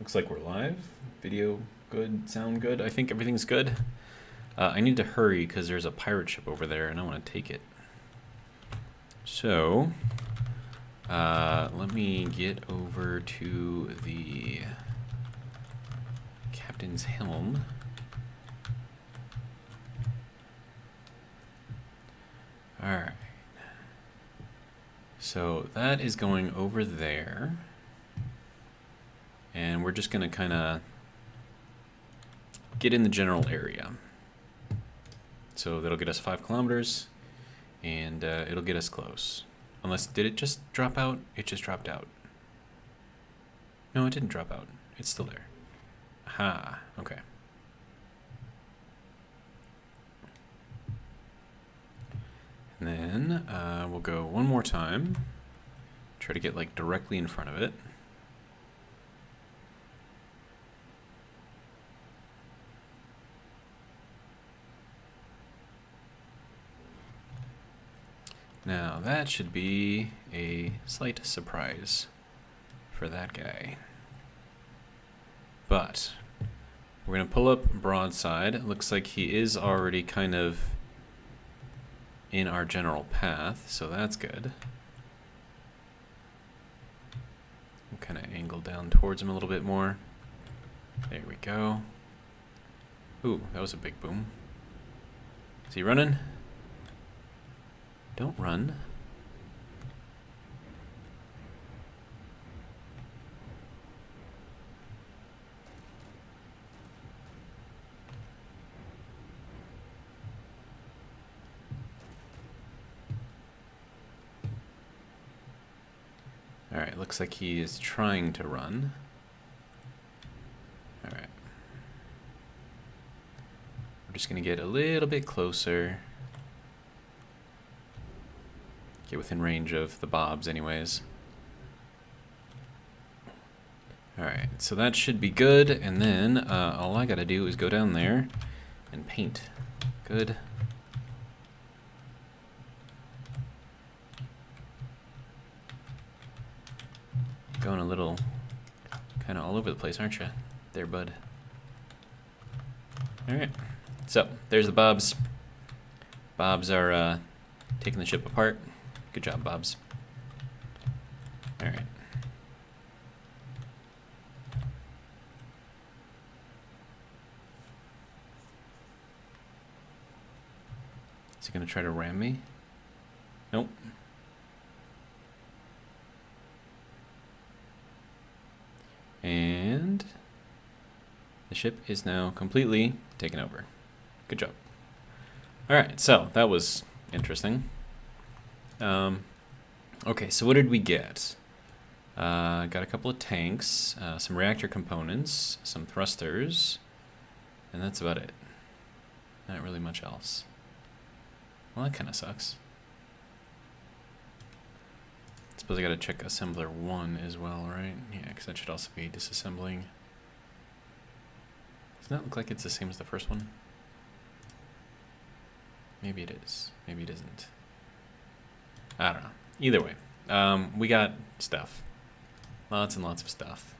Looks like we're live. Video good, sound good. I think everything's good. I need to hurry because there's a pirate ship over there and I want to take it. So, let me get over to the captain's helm. Alright. So that is going over there. And we're just going to kind of get in the general area. So that'll get us 5 kilometers, and it'll get us close. Unless, did it just drop out? It just dropped out. No, it didn't drop out. It's still there. Aha, okay. And then we'll go one more time. Try to get like directly in front of it. Now that should be a slight surprise for that guy. But we're going to pull up broadside. It looks like he is already kind of in our general path, so that's good. We'll kind of angle down towards him a little bit more. There we go. Ooh, that was a big boom. Is he running? Don't run. Alright, looks like he is trying to run. Alright. We're just going to get a little bit closer. Get within range of the bobs anyways. Alright, so that should be good, and then all I gotta do is go down there and paint. Good. Going a little kind of all over the place, aren't you? There, bud. Alright, so there's the bobs. Bobs are taking the ship apart. Good job, Bobs. All right. Is he gonna try to ram me? Nope. And the ship is now completely taken over. Good job. All right, so that was interesting. Okay, so what did we get? Got a couple of tanks, some reactor components, some thrusters, and that's about it. Not really much else. Well, that kind of sucks. I suppose I gotta check assembler 1 as well, right? Yeah, because that should also be disassembling. Does that look like it's the same as the first one? Maybe it is. Maybe it isn't. I don't know. Either way, we got stuff. Lots and lots of stuff.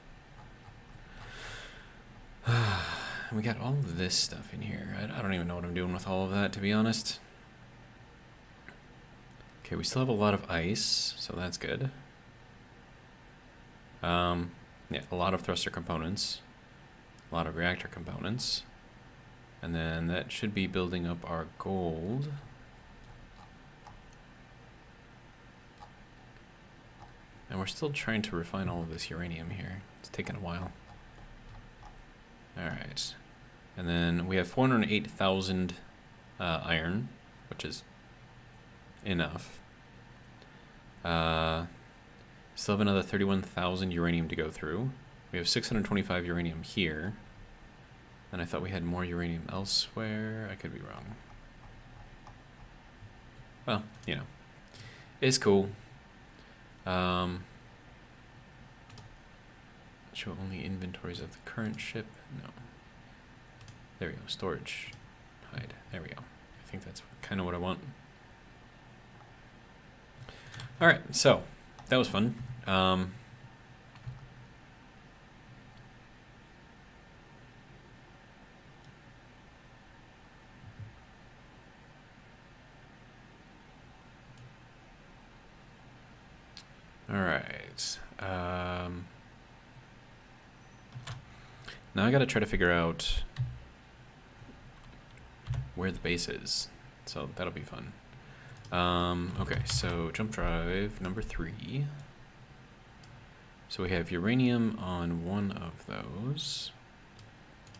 We got all of this stuff in here. I don't even know what I'm doing with all of that, to be honest. Okay, we still have a lot of ice, so that's good. Yeah, a lot of thruster components. A lot of reactor components. And then that should be building up our gold. And we're still trying to refine all of this uranium here. It's taken a while. Alright. And then we have 408,000 iron, which is enough. Still have another 31,000 uranium to go through. We have 625 uranium here. And I thought we had more uranium elsewhere. I could be wrong. Well, you know. It's cool. Show only inventories of the current ship. No. There we go. Storage. Hide. There we go. I think that's kind of what I want. Alright, so that was fun. All right. Now I gotta try to figure out where the base is. So that'll be fun. Okay, so jump drive number 3. So we have uranium on one of those.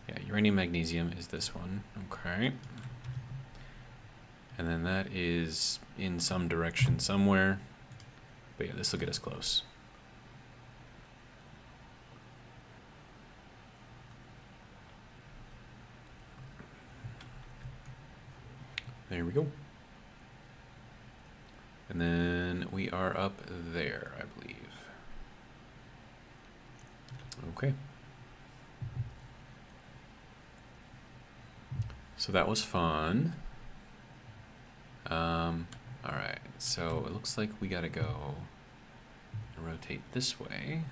Yeah, uranium magnesium is this one. Okay. And then that is in some direction somewhere. But yeah, this will get us close. There we go. And then we are up there, I believe. Okay. So that was fun. All right, so it looks like we gotta go and rotate this way.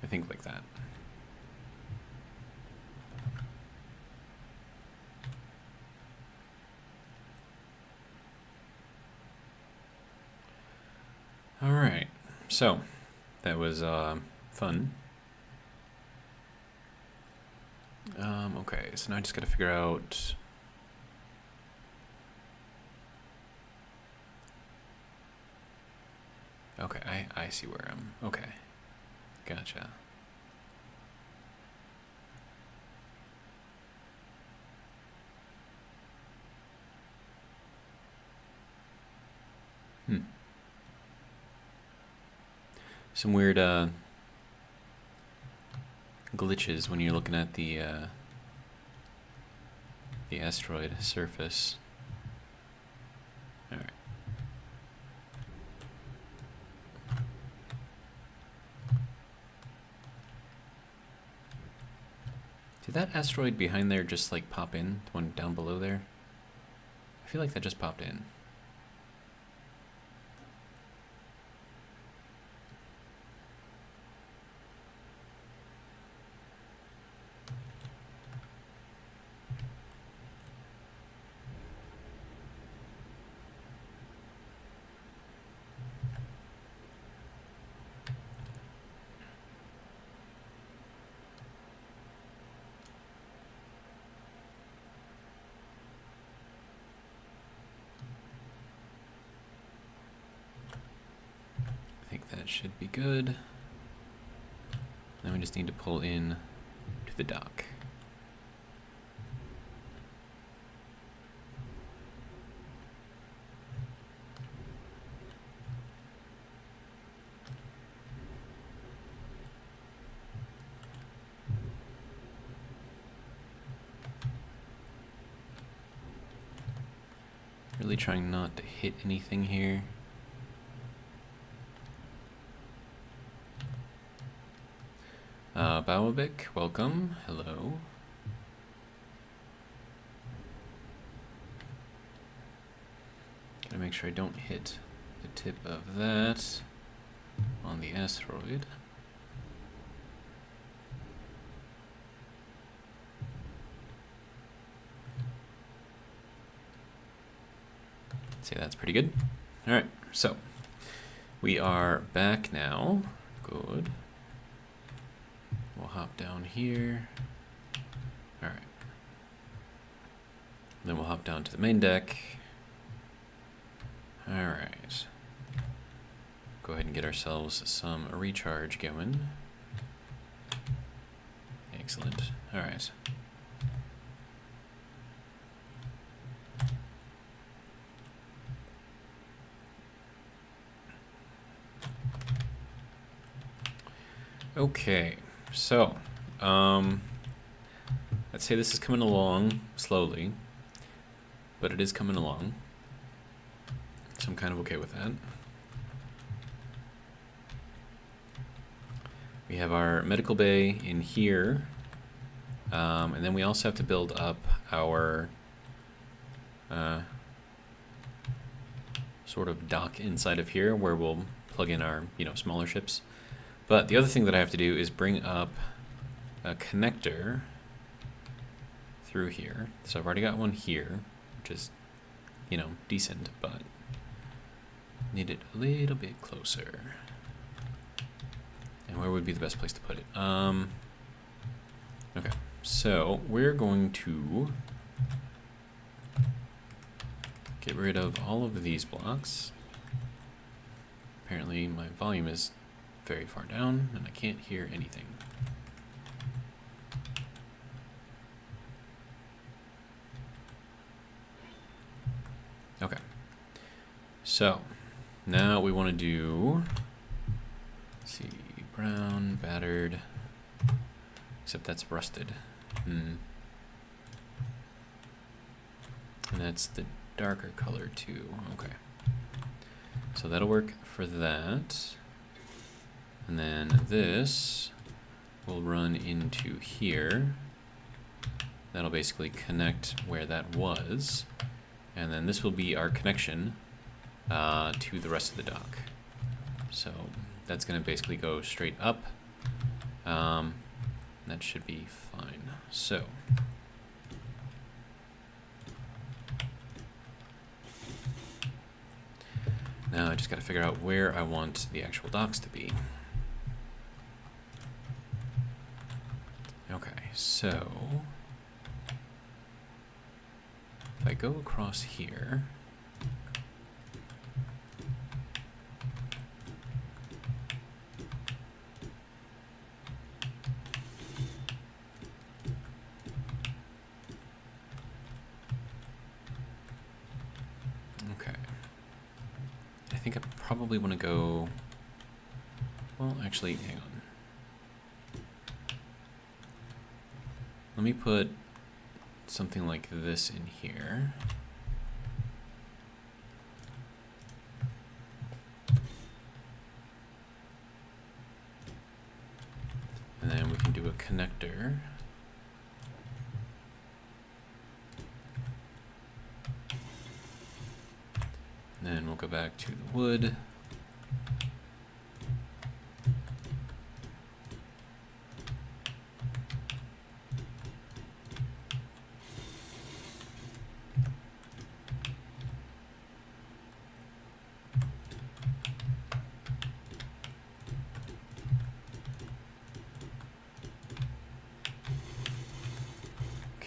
I think like that. All right, so that was fun. Okay, so now I just gotta figure out. Okay, I see where I'm. Okay, gotcha. Some weird glitches when you're looking at the asteroid surface. All right. Did that asteroid behind there just like pop in? The one down below there? I feel like that just popped in. That should be good. Then we just need to pull in to the dock. Really trying not to hit anything here. Bawabik, welcome. Hello. Gotta make sure I don't hit the tip of that on the asteroid. See, that's pretty good. All right, so we are back now. Good. We'll hop down here. All right. Then we'll hop down to the main deck. All right. Go ahead and get ourselves some recharge going. Excellent. All right. Okay. So, let's say this is coming along slowly, but it is coming along. So I'm kind of okay with that. We have our medical bay in here, and then we also have to build up our sort of dock inside of here where we'll plug in our, smaller ships. But the other thing that I have to do is bring up a connector through here. So I've already got one here, which is, you know, decent, but need it a little bit closer. And where would be the best place to put it? Okay, so we're going to get rid of all of these blocks. Apparently my volume is very far down and I can't hear anything. Okay, so now we want to do, let's see, brown, battered, except that's rusted. And that's the darker color too. Okay, so that'll work for that. And then this will run into here. That'll basically connect where that was. And then this will be our connection to the rest of the dock. So that's going to basically go straight up. That should be fine. So now I just got to figure out where I want the actual docks to be. Okay, so if I go across here, okay, I think I probably want to go, well, actually, hang on. Let me put something like this in here. And then we can do a connector. And then we'll go back to the wood.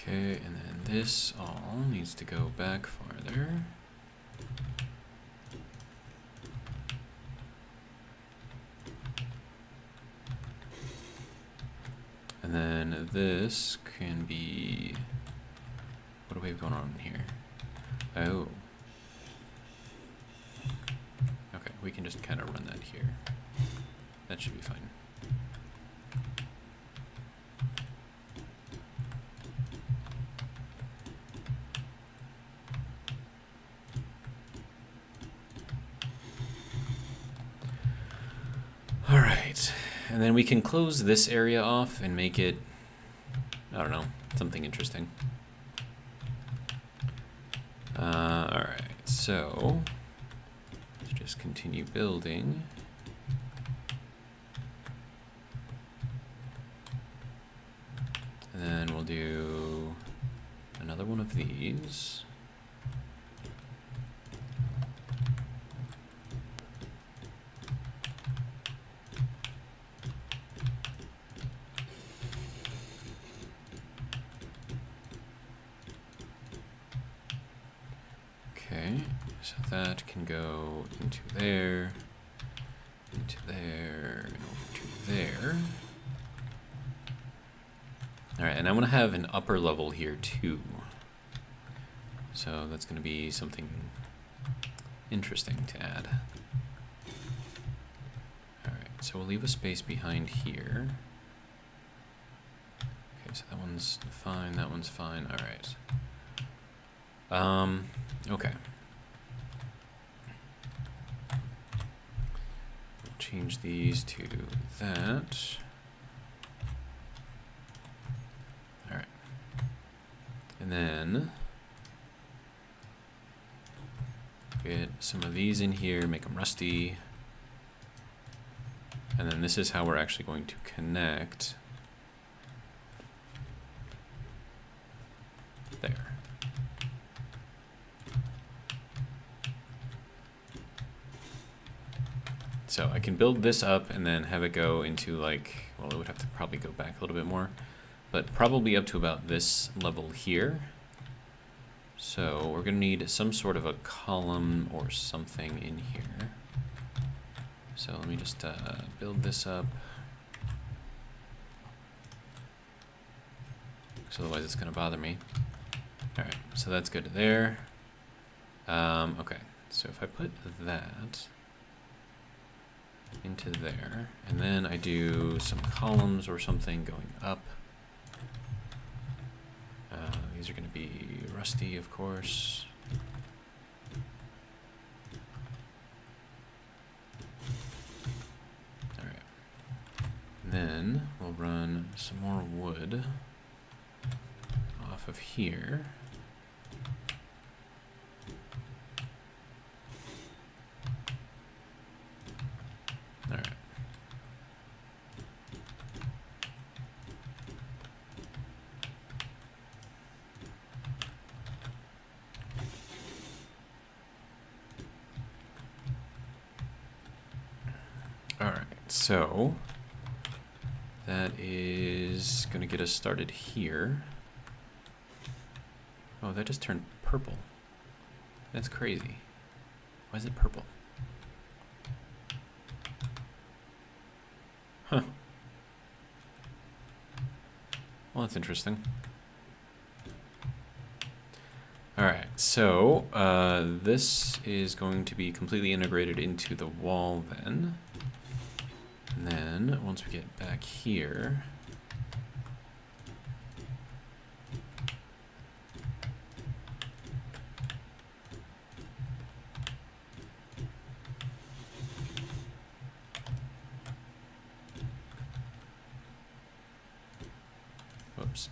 Okay, and then this all needs to go back farther. And then this can be, what do we have going on here? Oh. Okay, we can just kind of run that here. That should be fine. All right, and then we can close this area off and make it, I don't know, something interesting. All right, so let's just continue building. And then we'll do another one of these. Okay, so that can go into there, and over to there. All right, and I want to have an upper level here too. So that's going to be something interesting to add. All right, so we'll leave a space behind here. Okay, so that one's fine, that one's fine. All right. Okay. We'll change these to that. All right. And then get some of these in here, make them rusty. And then this is how we're actually going to connect There. So I can build this up and then have it go into like, well, it would have to probably go back a little bit more, but probably up to about this level here. So we're gonna need some sort of a column or something in here. So let me just build this up. So otherwise it's gonna bother me. All right, so that's good there. Okay, so if I put that into there, and then I do some columns or something going up. These are going to be rusty, of course. All right. And then we'll run some more wood off of here. All right. All right, so that is going to get us started here. Oh, that just turned purple. That's crazy. Why is it purple? Huh. Well, that's interesting. All right, so this is going to be completely integrated into the wall then. And then once we get back here, whoops.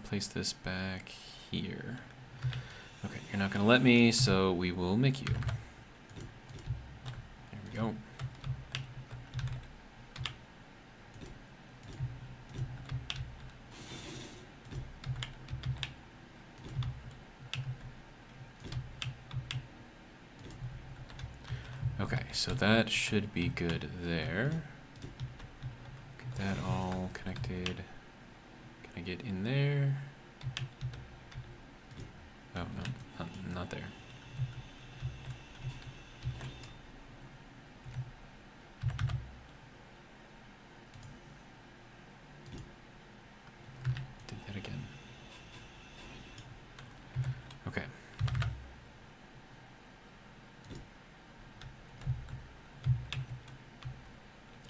Place this back here. Okay, you're not going to let me, so we will make you. There we go. Okay, so that should be good there. Get that all connected. Can I get in there? Oh, no, not there. Did that again. Okay.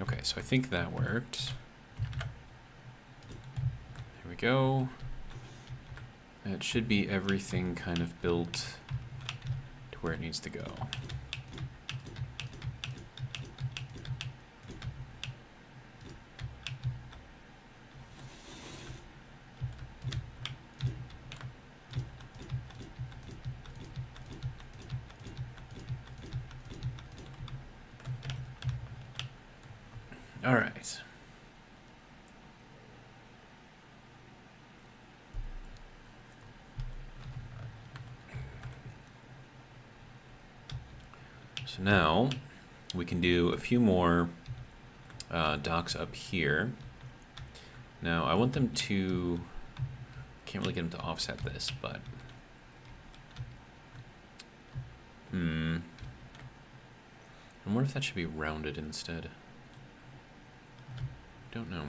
Okay, so I think that worked. There we go. It should be everything kind of built to where it needs to go. All right. So now we can do a few more docks up here. Now I want them to, can't really get them to offset this, but I wonder if that should be rounded instead. Don't know.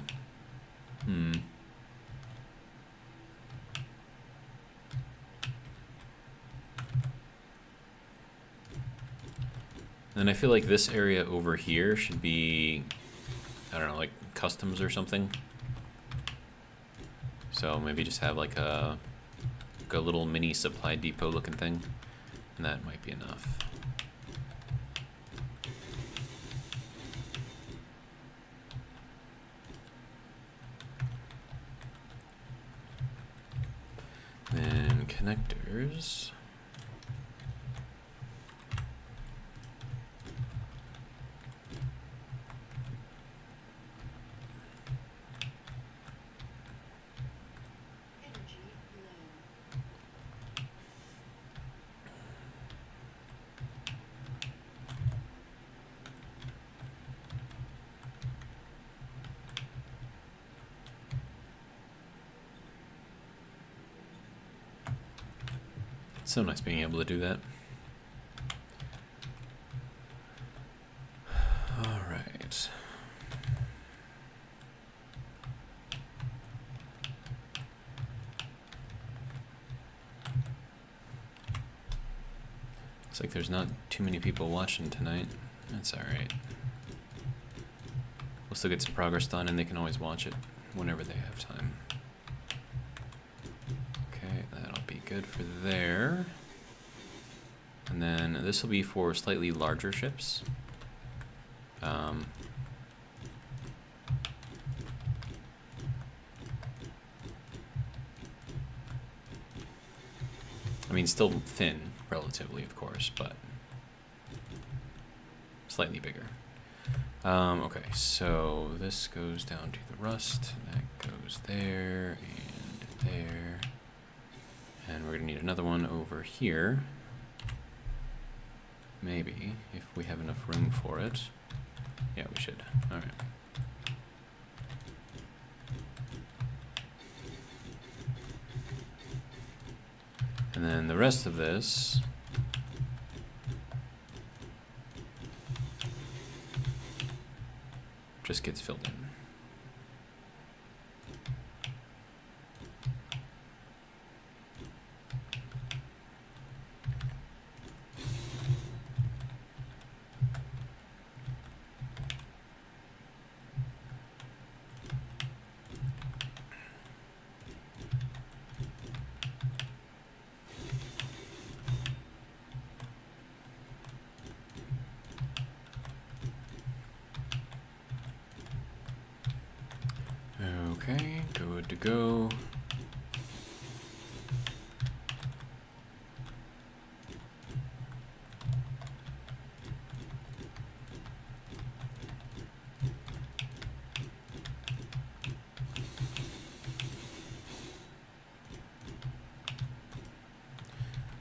And I feel like this area over here should be, I don't know, like customs or something. So maybe just have like a little mini supply depot looking thing, and that might be enough. Then connectors. It's so nice being able to do that. All right. Looks like there's not too many people watching tonight. That's all right. We'll still get some progress done, and they can always watch it whenever they have time. Okay, that'll be good for there. And then this will be for slightly larger ships. I mean, still thin, relatively, of course, but slightly bigger. Okay, so this goes down to the rust, that goes there, and there. And we're gonna need another one over here. Maybe, if we have enough room for it. Yeah, we should. Alright. And then the rest of this just gets filled in. Okay, good to go.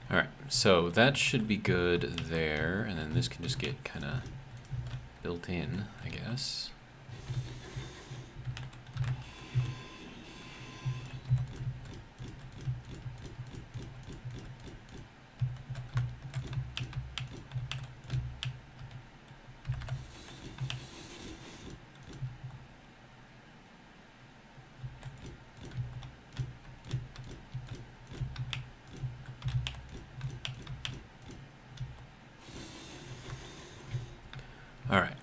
Alright, so that should be good there, and then this can just get kind of built in, I guess. All right,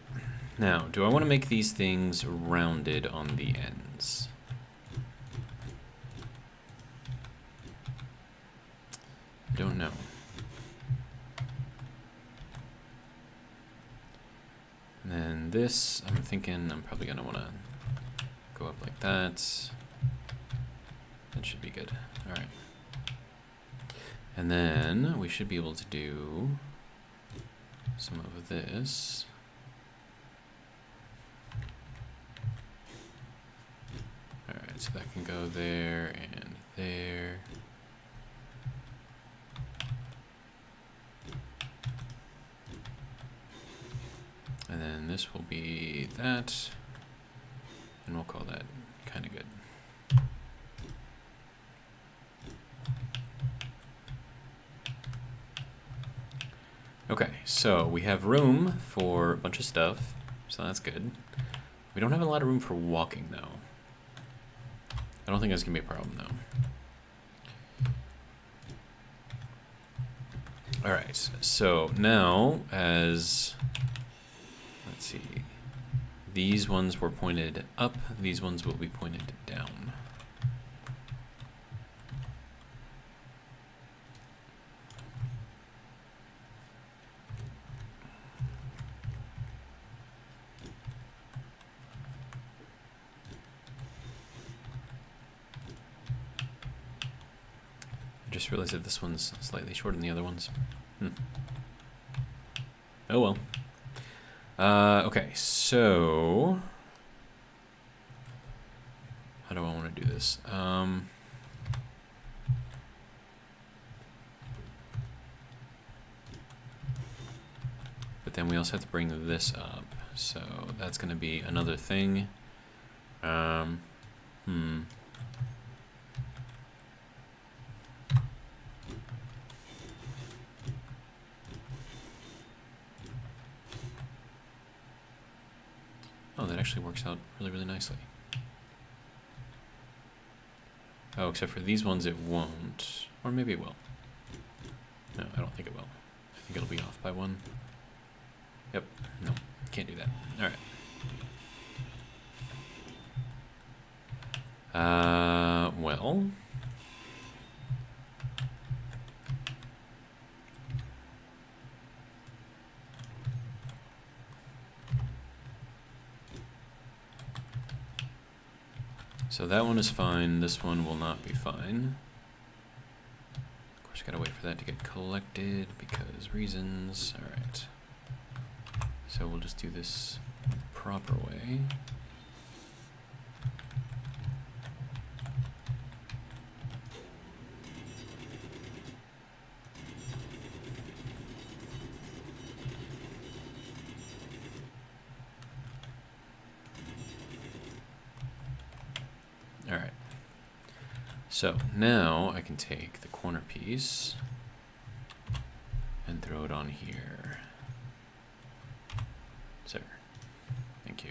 now, do I want to make these things rounded on the ends? I don't know. And then this, I'm thinking I'm probably going to want to go up like that. That should be good. All right. And then we should be able to do some of this. Alright, so that can go there and there. And then this will be that. And we'll call that kind of good. Okay, so we have room for a bunch of stuff, so that's good. We don't have a lot of room for walking, though. I don't think that's going to be a problem, though. Alright, so now, let's see, these ones were pointed up, these ones will be pointed down. I just realized that this one's slightly shorter than the other ones. Oh well. Okay, so how do I want to do this? But then we also have to bring this up, so that's going to be another thing. actually works out really, really nicely. Oh, except for these ones it won't. Or maybe it will. No, I don't think it will. I think it'll be off by 1. Yep, no, can't do that. Alright. Well... So that one is fine, this one will not be fine. Of course, gotta wait for that to get collected because reasons. Alright. So we'll just do this the proper way. Alright. So now I can take the corner piece and throw it on here. Sir. Thank you.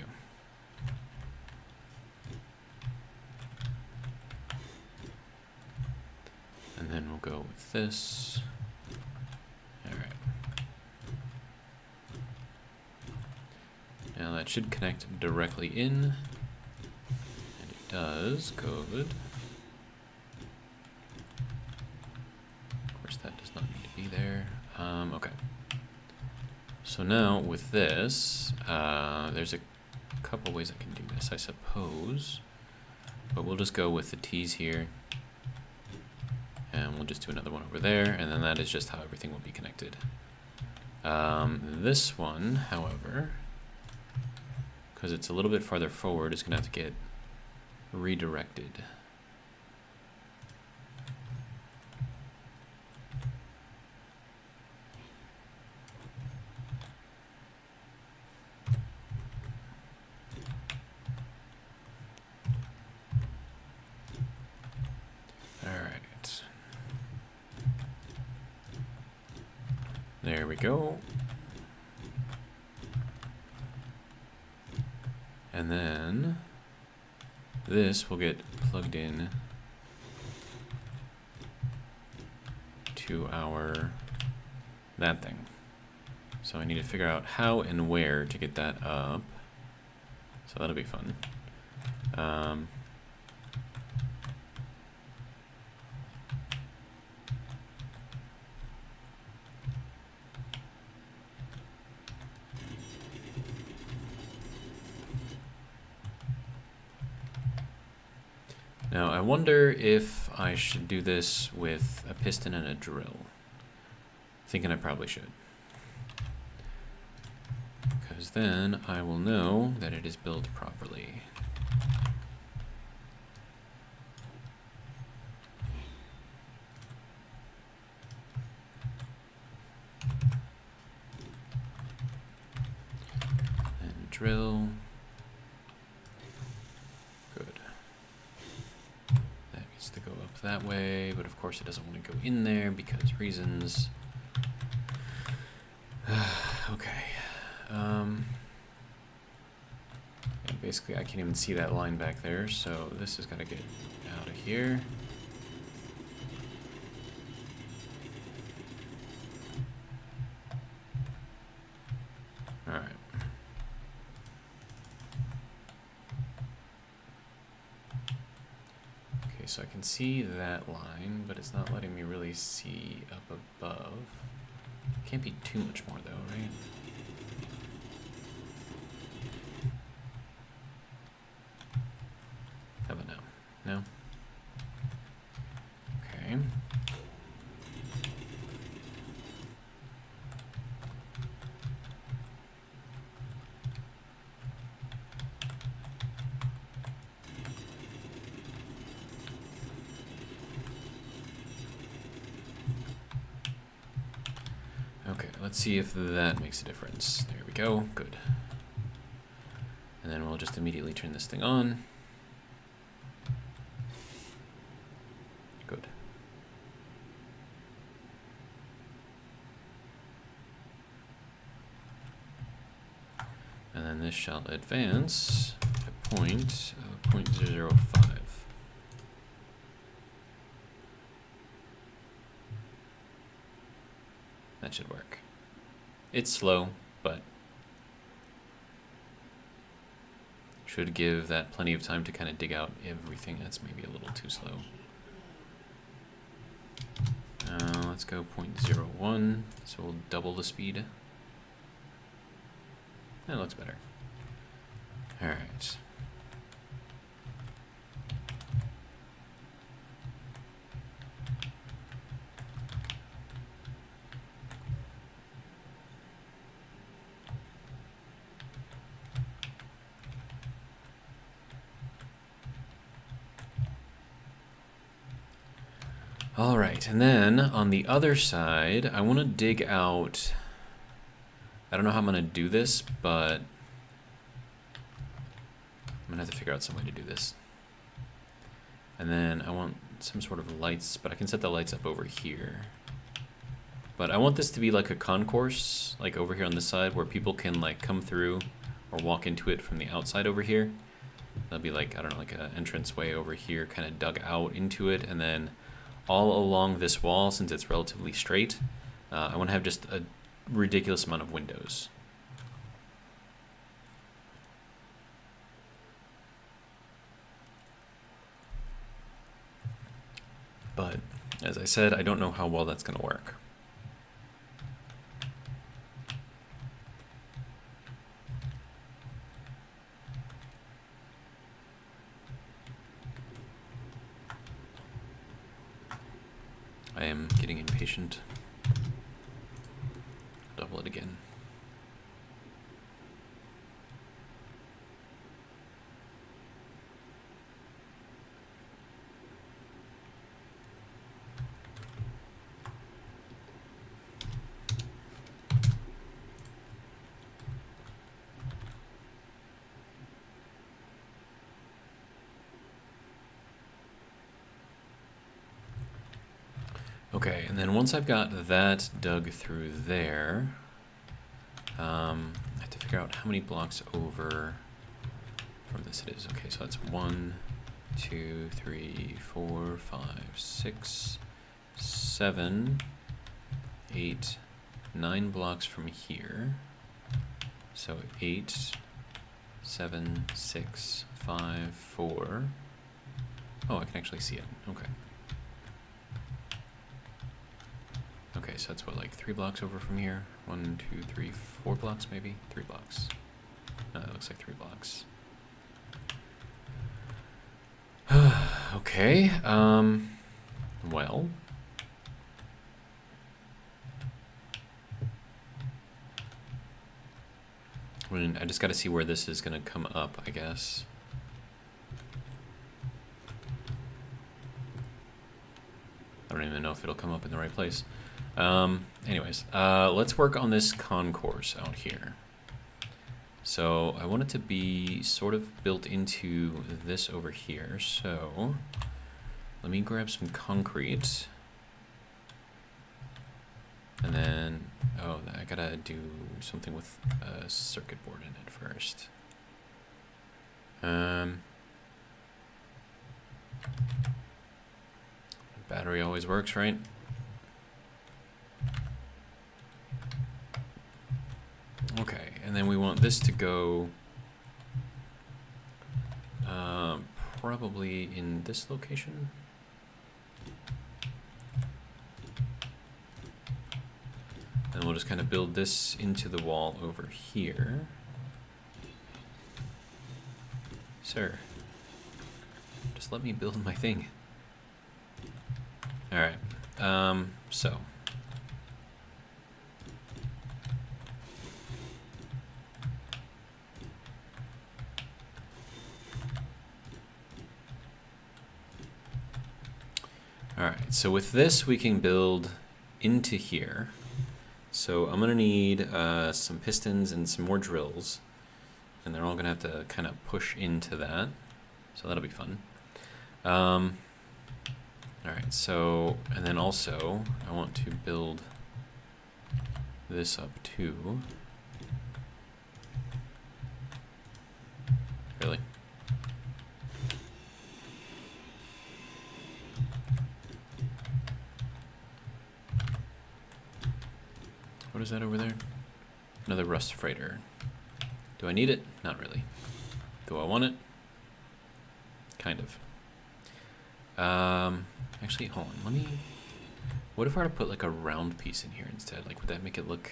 And then we'll go with this. Alright. Now that should connect directly in. And it does. Good. Of course, that does not need to be there. Okay. So now with this, there's a couple ways I can do this, I suppose. But we'll just go with the T's here. And we'll just do another one over there, and then that is just how everything will be connected. This one, however, because it's a little bit farther forward, is going to have to get redirected. There we go. And then this will get plugged in to that thing. So I need to figure out how and where to get that up. So that'll be fun. Now, I wonder if I should do this with a piston and a drill. Thinking I probably should. Because then I will know that it is built properly. And drill. To go up that way, but of course it doesn't want to go in there because reasons. Okay. Yeah, basically I can't even see that line back there, so this has got to get out of here. Alright. So I can see that line, but it's not letting me really see up above. Can't be too much more though, right? How about now? No? Okay. Okay, let's see if that makes a difference. There we go, good. And then we'll just immediately turn this thing on. Good. And then this shall advance a point of 0.005. That should work. It's slow, but should give that plenty of time to kind of dig out everything. That's maybe a little too slow. Let's go 0.01, so we'll double the speed. That looks better. All right. All right, and then on the other side, I want to dig out, I don't know how I'm going to do this, but I'm going to have to figure out some way to do this. And then I want some sort of lights, but I can set the lights up over here. But I want this to be like a concourse, like over here on this side, where people can like come through or walk into it from the outside over here. That'll be like, I don't know, like an entranceway over here, kind of dug out into it, and then all along this wall, since it's relatively straight, I want to have just a ridiculous amount of windows. But, as I said, I don't know how well that's going to work. I am getting impatient. Double it again. Okay, and then once I've got that dug through there, I have to figure out how many blocks over from this it is. Okay, so that's 1, 2, 3, 4, 5, 6, 7, 8, 9 blocks from here. So 8, 7, 6, 5, 4. Oh, I can actually see it. Okay. Okay, so that's what, like 3 blocks over from here? 1, 2, 3, 4 blocks maybe? 3 blocks. No, that looks like 3 blocks. Okay, well. I just gotta see where this is gonna come up, I guess. I don't even know if it'll come up in the right place. Anyways, let's work on this concourse out here. So I want it to be sort of built into this over here. So let me grab some concrete. And then, oh, I gotta do something with a circuit board in it first. Battery always works, right? Okay, and then we want this to go probably in this location. And we'll just kind of build this into the wall over here. Sir, just let me build my thing. All right, so. All right, so with this we can build into here. So I'm gonna need some pistons and some more drills, and they're all gonna have to kind of push into that. So that'll be fun. All right, so, and then also I want to build this up too. Really? What is that over there? Another rust freighter. Do I need it? Not really. Do I want it? Kind of. Actually, hold on. Let me... What if I were to put like a round piece in here instead? Like, would that make it look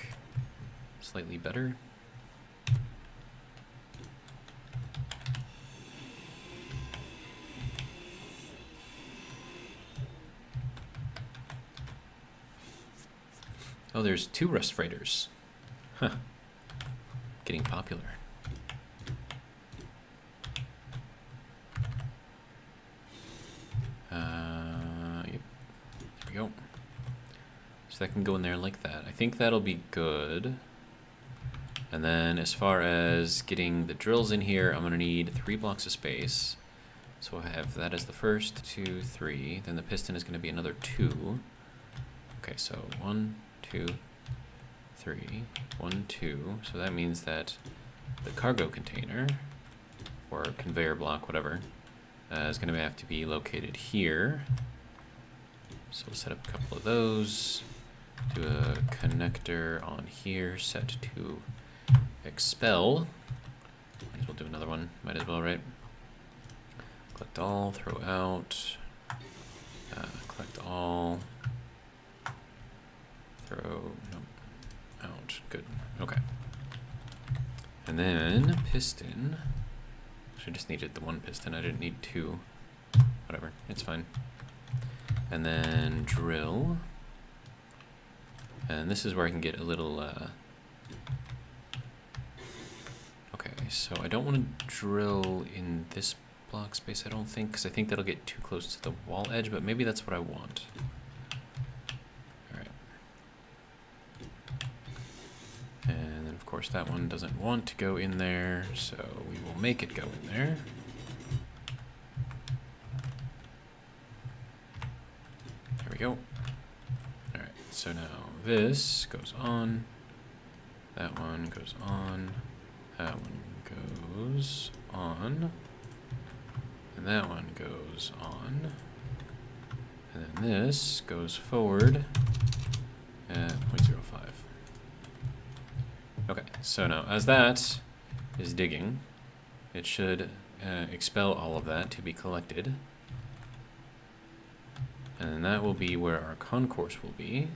slightly better? Oh, there's 2 rust freighters. Huh. Getting popular. Yep. There we go. So that can go in there like that. I think that'll be good. And then as far as getting the drills in here, I'm gonna need 3 blocks of space. So I have that as the first, 2, 3. Then the piston is gonna be another 2. Okay, so 1, 2, 3, 1, 2. So that means that the cargo container, or conveyor block, whatever, is going to have to be located here. So we'll set up a couple of those. Do a connector on here, set to expel. Might as well do another one. Might as well, right? Collect all, throw out. Collect all. Throw, no, out, good, okay. And then piston, actually just needed the 1 piston, I didn't need 2, whatever, it's fine. And then drill, and this is where I can get a little, okay, so I don't want to drill in this block space, I don't think, because I think that'll get too close to the wall edge, but maybe that's what I want. And then of course that one doesn't want to go in there, so we will make it go in there. There we go. Alright, so now this goes on, that one goes on, that one goes on, and that one goes on, and then this goes forward at 0.05. Okay, so now as that is digging, it should expel all of that to be collected. And then that will be where our concourse will be.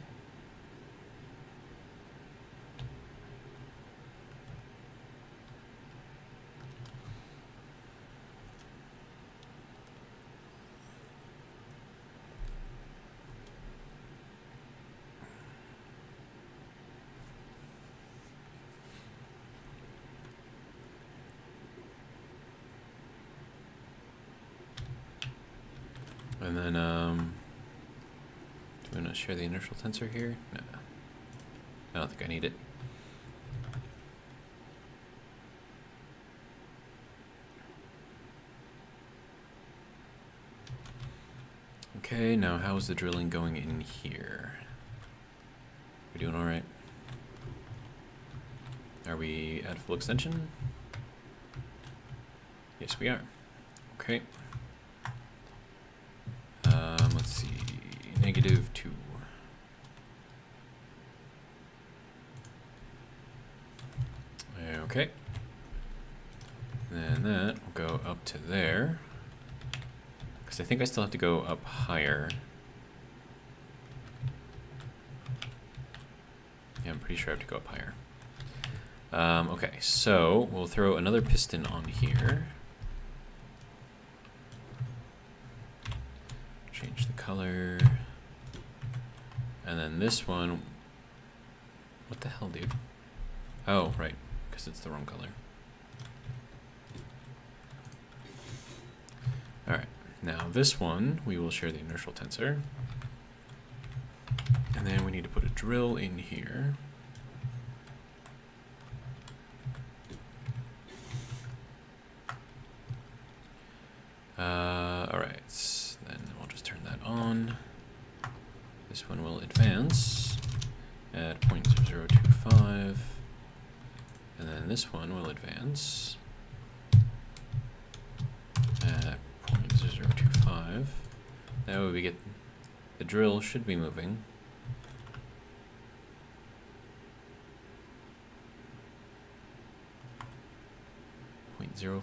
And then, do we want to share the inertial tensor here? No. I don't think I need it. Okay, now how is the drilling going in here? We doing all right? Are we at full extension? Yes, we are. Okay. Let's see, -2. Okay. Then that will go up to there. Because I think I still have to go up higher. Yeah, I'm pretty sure I have to go up higher. Okay, so we'll throw another piston on here. Change the color. And then this one, what the hell, dude? Oh, right, because it's the wrong color. All right, now this one, we will share the inertial tensor. And then we need to put a drill in here. All right, then we'll just turn that on. This one will advance at 0.0025, and then this one will advance at 0.025. That way we get, the drill should be moving. .05,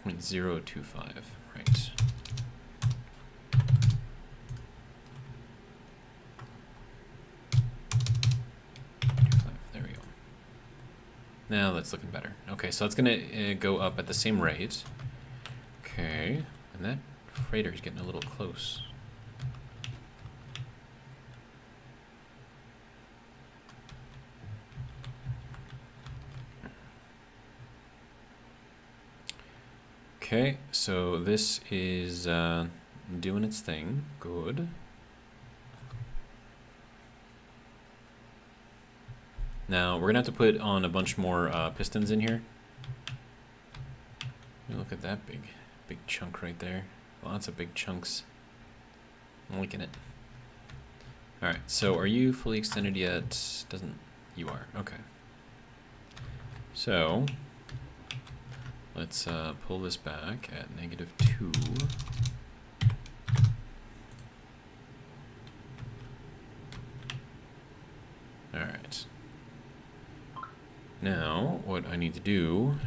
0.025, right. There we go. Now that's looking better. Okay, so it's gonna go up at the same rate. Okay, and that freighter is getting a little close. Okay, so this is doing its thing. Good. Now we're gonna have to put on a bunch more pistons in here. Look at that big chunk right there. Lots of big chunks. I'm liking it. All right, so are you fully extended yet? Doesn't, you are, okay. So let's pull this back at -2. All right. Now, what I need to do,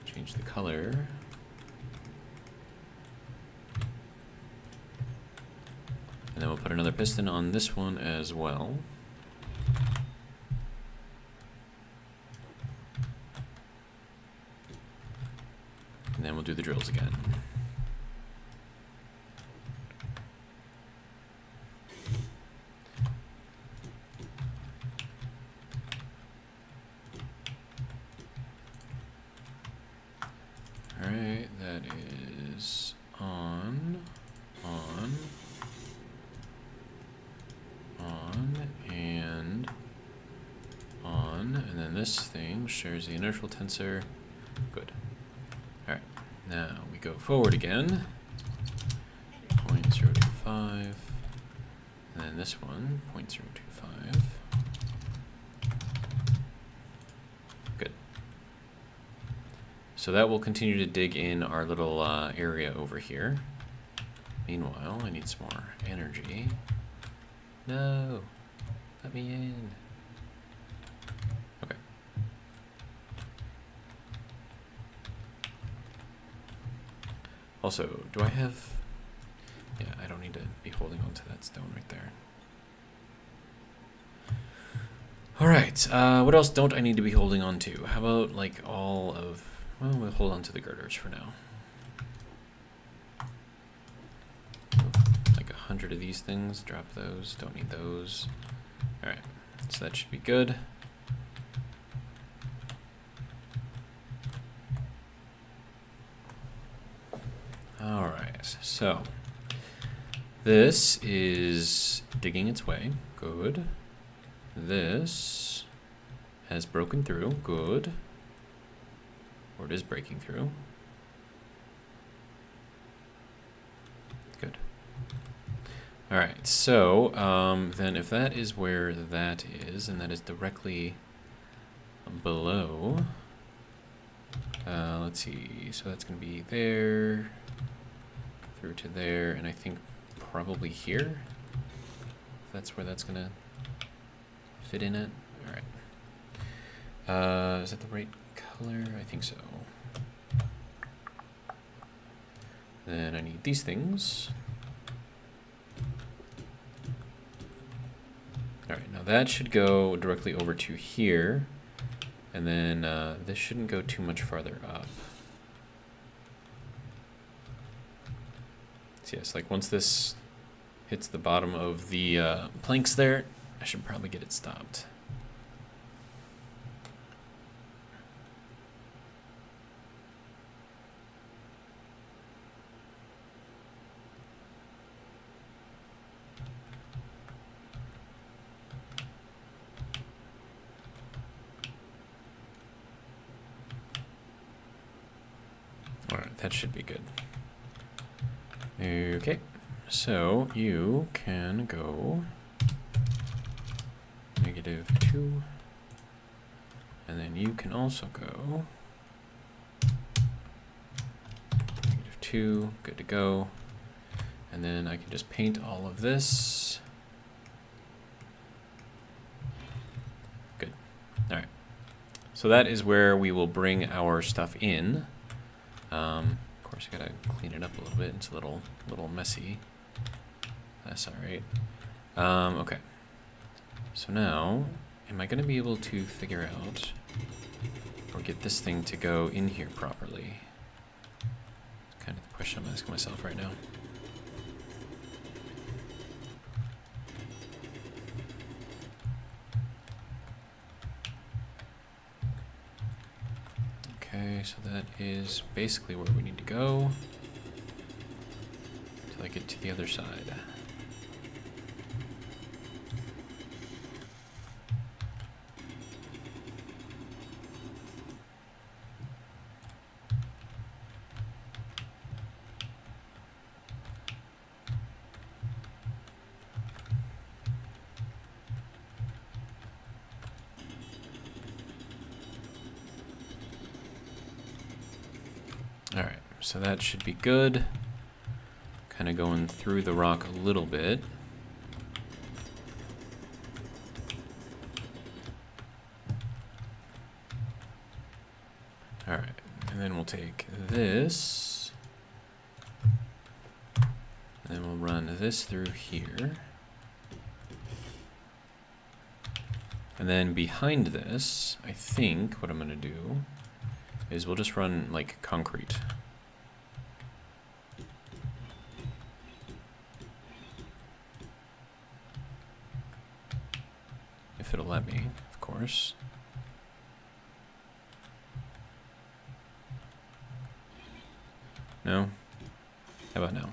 change the color. And then we'll put another piston on this one as well. And then we'll do the drills again. Alright, that is on, and then this thing shares the inertial tensor. Good. Alright, now we go forward again. 0.025, and then this one, 0.025. Good. So that will continue to dig in our little area over here. Meanwhile, I need some more energy. No, let me in. Okay. Also, do I have... Yeah, I don't need to be holding on to that stone right there. Alright, what else don't I need to be holding on to? How about, like, all of... Well, we'll hold on to the girders for now. Like 100 of these things, drop those, don't need those. Alright, so that should be good. Alright, so this is digging its way, good. This has broken through, good. Or it is breaking through. Good. All right, so then if that is where that is, and that is directly below, let's see, so that's going to be there, through to there, and I think probably here. That's where that's going to fit in it. All right. Is that the right color? I think so. Then I need these things. Alright, now that should go directly over to here. And then this shouldn't go too much farther up. So yes, like once this hits the bottom of the planks there, I should probably get it stopped. Alright, that should be good. Okay, so you can go -2, and then you can also go 2, good to go. And then I can just paint all of this. Good. All right. So that is where we will bring our stuff in. Of course, I gotta clean it up a little bit. It's a little messy. That's all right. Okay. So now, am I gonna be able to figure out or get this thing to go in here properly? That's kind of the question I'm asking myself right now. Okay, so that is basically where we need to go until I get to the other side. All right, so that should be good. Kind of going through the rock a little bit. All right, and then we'll take this, and then we'll run this through here. And then behind this, I think what I'm gonna do is we'll just run like concrete. If it'll let me, of course. No? How about now?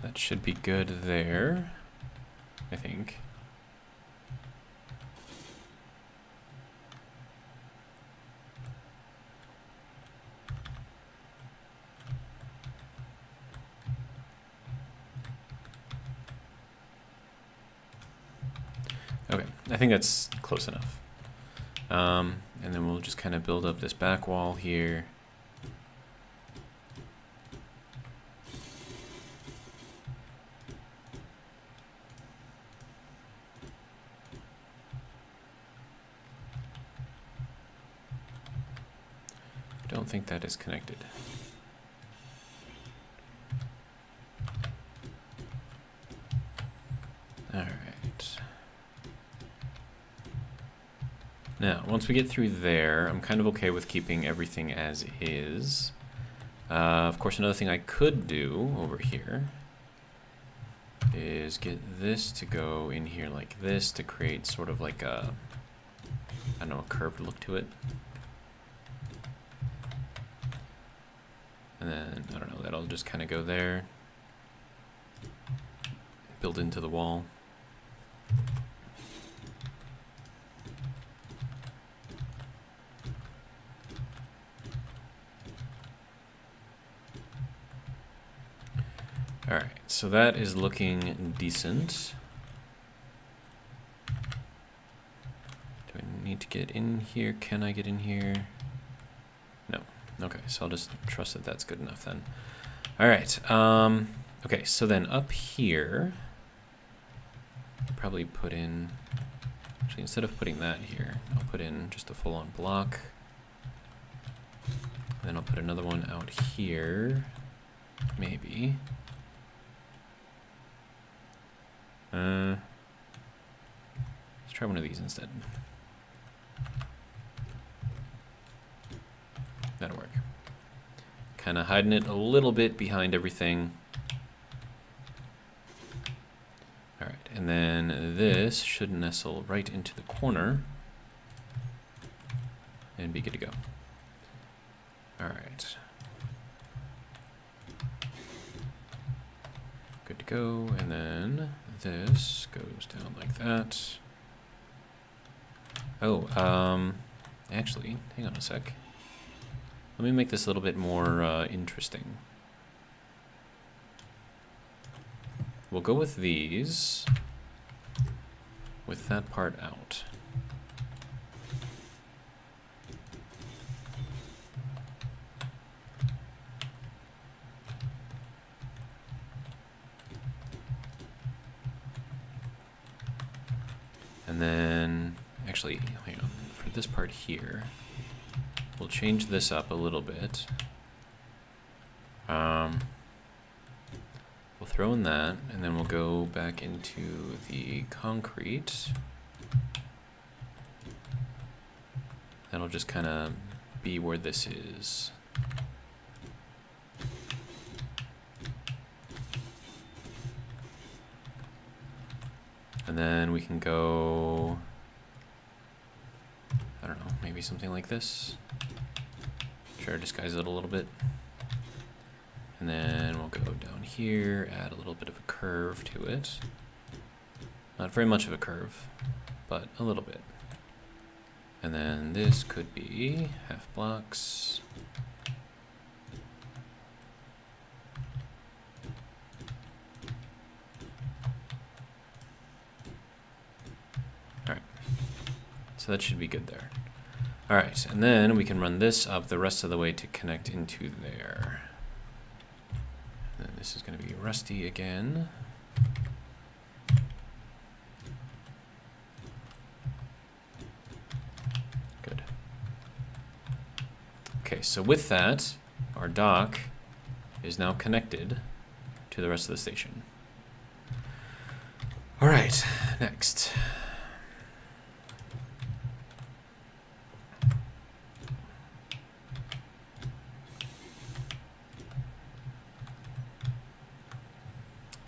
That should be good there, I think. Okay, I think that's close enough. And then we'll just kind of build up this back wall here. Don't think that is connected. All right. Now, once we get through there, I'm kind of okay with keeping everything as is. Of course, another thing I could do over here is get this to go in here like this to create sort of like a, I don't know, a curved look to it. And then, I don't know, that'll just kind of go there. Build into the wall. All right, so that is looking decent. Do I need to get in here? Can I get in here? No. Okay, so I'll just trust that that's good enough then. All right. Okay, so then up here, probably put in. Actually, instead of putting that here, I'll put in just a full-on block. Then I'll put another one out here, maybe. Let's try one of these instead. That'll work. Kind of hiding it a little bit behind everything. All right, and then this should nestle right into the corner and be good to go. All right. Good to go, and then this goes down like that. Oh, actually, hang on a sec. Let me make this a little bit more interesting. We'll go with these, with that part out. And then, actually, hang on, for this part here, we'll change this up a little bit. We'll throw in that, and then we'll go back into the concrete. That'll just kind of be where this is. And then we can go, I don't know, maybe something like this. Try to disguise it a little bit. And then we'll go down here, add a little bit of a curve to it. Not very much of a curve, but a little bit. And then this could be half blocks. All right, so that should be good there. All right, and then we can run this up the rest of the way to connect into there. And this is going to be rusty again. Good. Okay, so with that, our dock is now connected to the rest of the station. All right, next.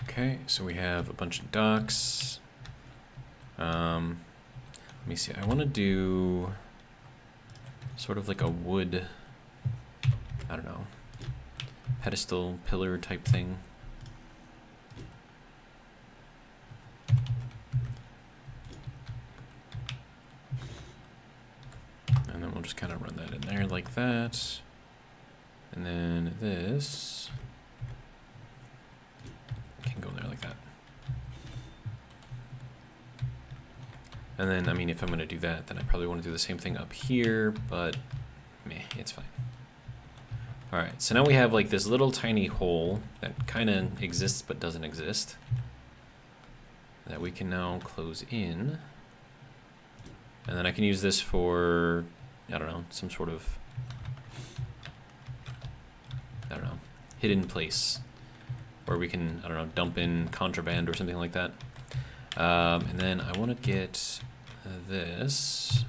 Okay, so we have a bunch of docks. Let me see, I want to do sort of like a wood, I don't know, pedestal pillar type thing. And then we'll just kind of run that in there like that. And then this can go in there like that. And then, I mean, if I'm going to do that, then I probably want to do the same thing up here, but meh, it's fine. All right, so now we have like this little tiny hole that kind of exists but doesn't exist that we can now close in. And then I can use this for, I don't know, some sort of, I don't know, hidden place where we can, I don't know, dump in contraband or something like that. And then I want to get this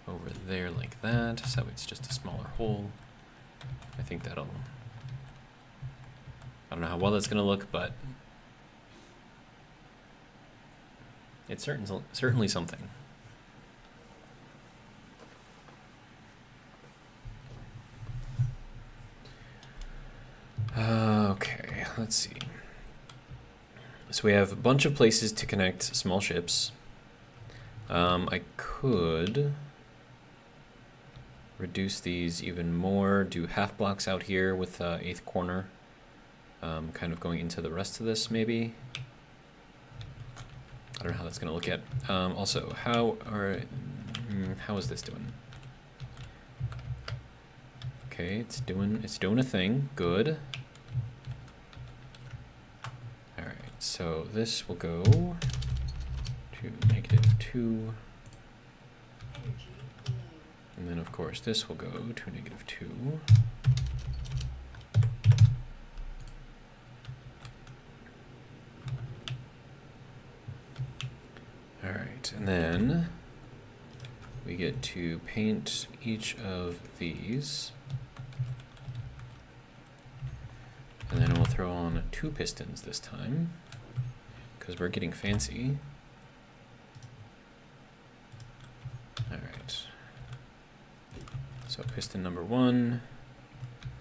over there like that, so it's just a smaller hole. I think that'll, I don't know how well that's going to look, but it's certainly something. Okay, let's see. So we have a bunch of places to connect small ships. I could reduce these even more, do half blocks out here with 8th corner, kind of going into the rest of this maybe. I don't know how that's going to look yet. Also, how is this doing? Okay, it's doing a thing. Good. All right, so this will go to -2, and then of course this will go to -2. All right, and then we get to paint each of these. And then we'll throw on 2 pistons this time, because we're getting fancy. All right. So piston number 1.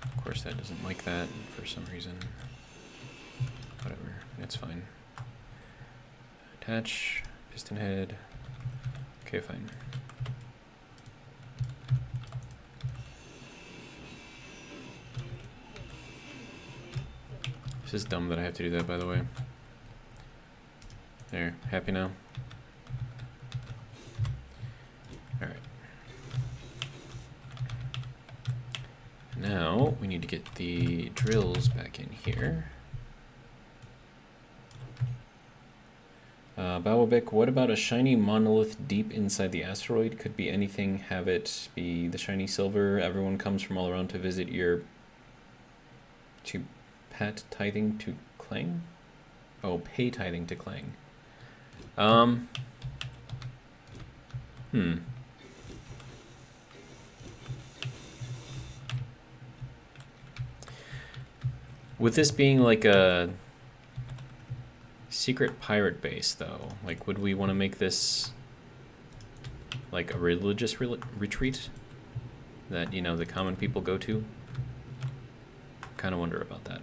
Of course, that doesn't like that for some reason. Whatever, it's fine. Attach piston head. Okay, fine. This is dumb that I have to do that, by the way. There, happy now? Alright. Now, we need to get the drills back in here. Bawabik, what about a shiny monolith deep inside the asteroid? Could be anything. Have it be the shiny silver. Everyone comes from all around to visit your... to pat tithing to Clang? Oh, pay tithing to Clang. With this being like a secret pirate base, though, like, would we want to make this like a religious retreat that, you know, the common people go to? Kind of wonder about that.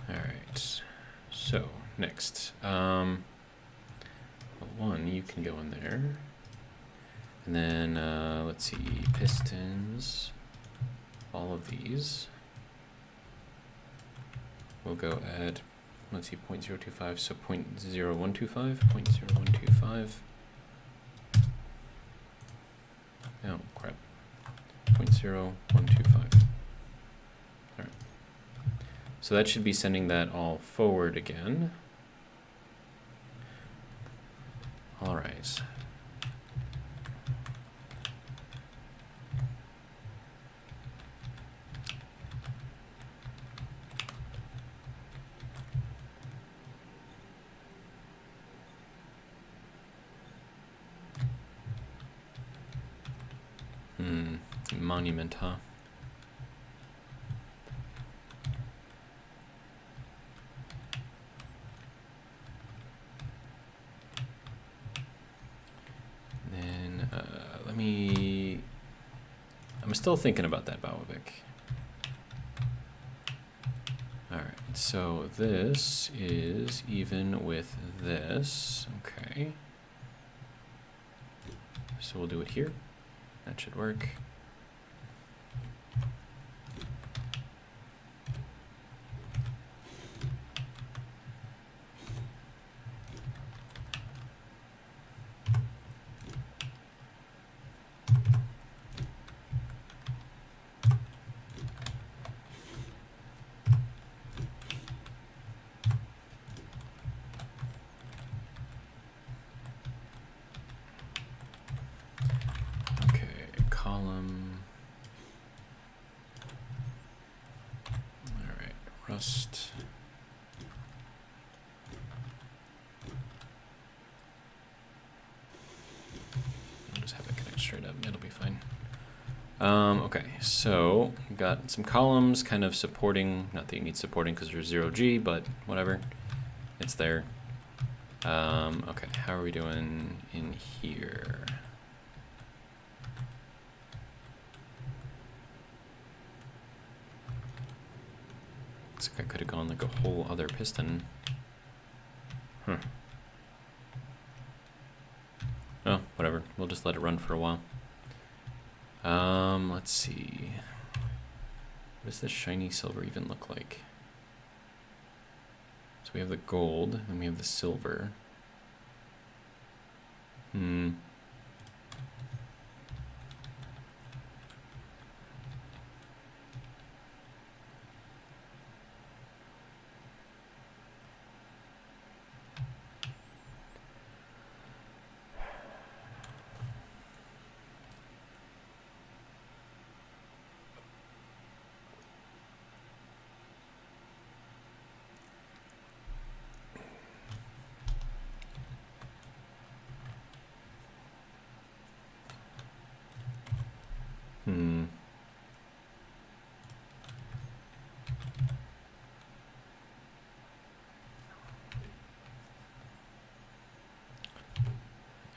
All right. So next, well, one, you can go in there. And then, let's see, pistons, all of these. We'll go at, let's see, 0.025, so 0.0125, 0.0125. Oh, crap. 0.0125. All right. So that should be sending that all forward again. All right. Monument, huh? Then, let me... I'm still thinking about that, Bawabik. Alright, so this is even with this. Okay. So we'll do it here. That should work. Rust. I'll just have it connect straight up. It'll be fine. Okay, so we've got some columns kind of supporting, not that you need supporting because there's 0G, but whatever. It's there. Okay, how are we doing in here? Looks like I could have gone like a whole other piston. Huh. Oh, whatever. We'll just let it run for a while. Let's see. What does this shiny silver even look like? So we have the gold, and we have the silver.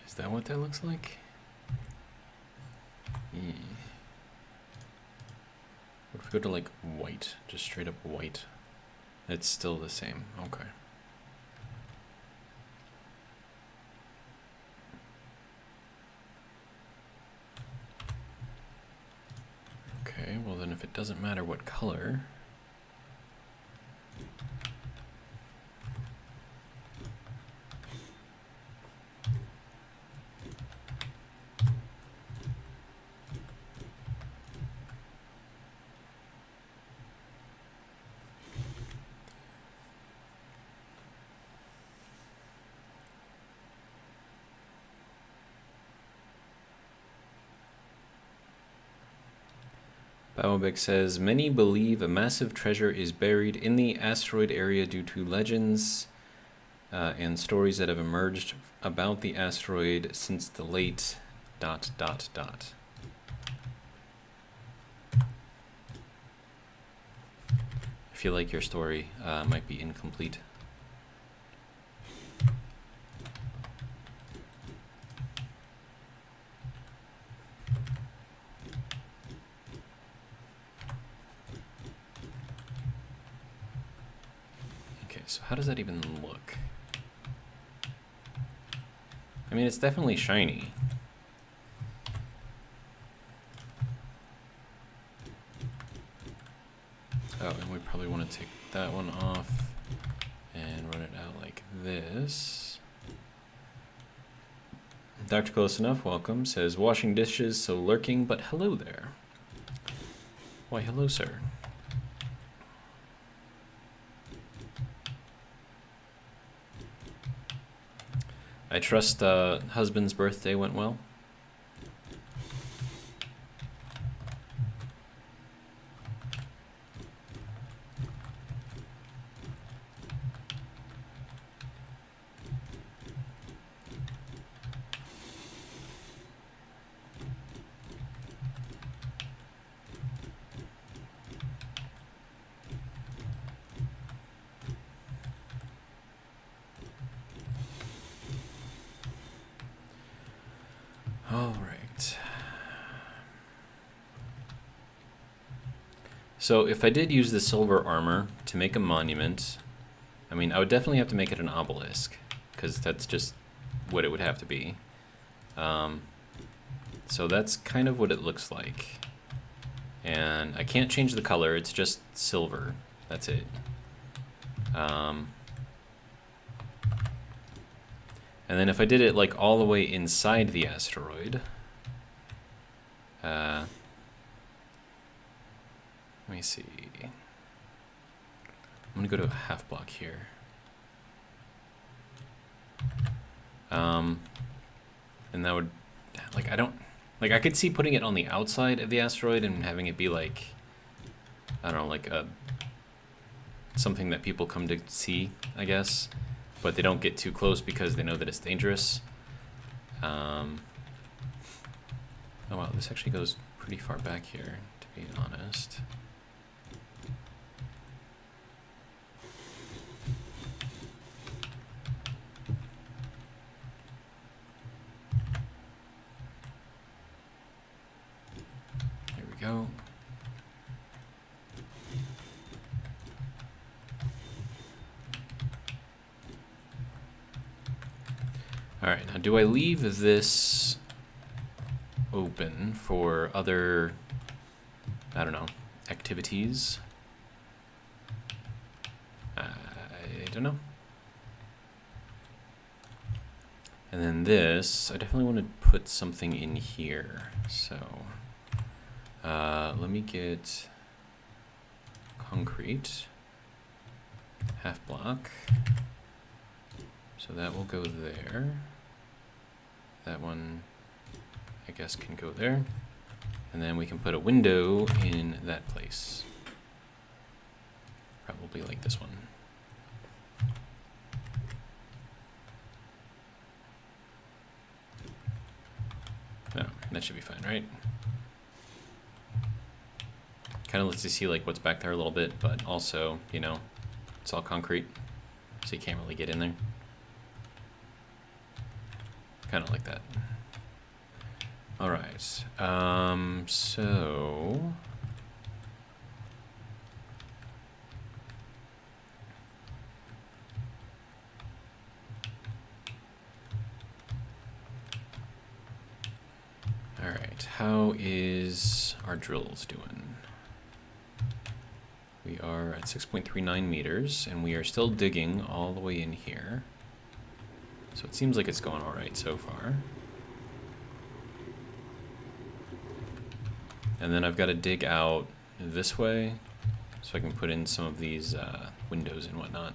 Is that what that looks like? Yeah. What if we go to like white, just straight up white? It's still the same. Okay. if it doesn't matter what color. Bowabek says, many believe a massive treasure is buried in the asteroid area due to legends and stories that have emerged about the asteroid since the late ... I feel like your story might be incomplete. So how does that even look? I mean, it's definitely shiny. Oh, and we probably want to take that one off and run it out like this. Dr. Close Enough, welcome, says, washing dishes, so lurking, but hello there. Why, hello, sir. I trust husband's birthday went well. All right. So if I did use the silver armor to make a monument, I mean, I would definitely have to make it an obelisk, because that's just what it would have to be. So that's kind of what it looks like. And I can't change the color, it's just silver. That's it. And then if I did it like all the way inside the asteroid, let me see. I'm gonna go to a half block here. And that would, like, I could see putting it on the outside of the asteroid and having it be like, I don't know, like something that people come to see, I guess. But they don't get too close because they know that it's dangerous. Oh wow, this actually goes pretty far back here, to be honest. There we go. Alright, now do I leave this open for other, I don't know, activities? I don't know. And then this, I definitely want to put something in here. So, let me get concrete, half block. So that will go there. That one, I guess, can go there. And then we can put a window in that place. Probably like this one. No, that should be fine, right? Kind of lets you see like what's back there a little bit, but also, you know, it's all concrete, so you can't really get in there. Kind of like that. All right. So all right. How is our drills doing? We are at 6.39 meters, and we are still digging all the way in here. So it seems like it's going all right so far. And then I've got to dig out this way so I can put in some of these windows and whatnot.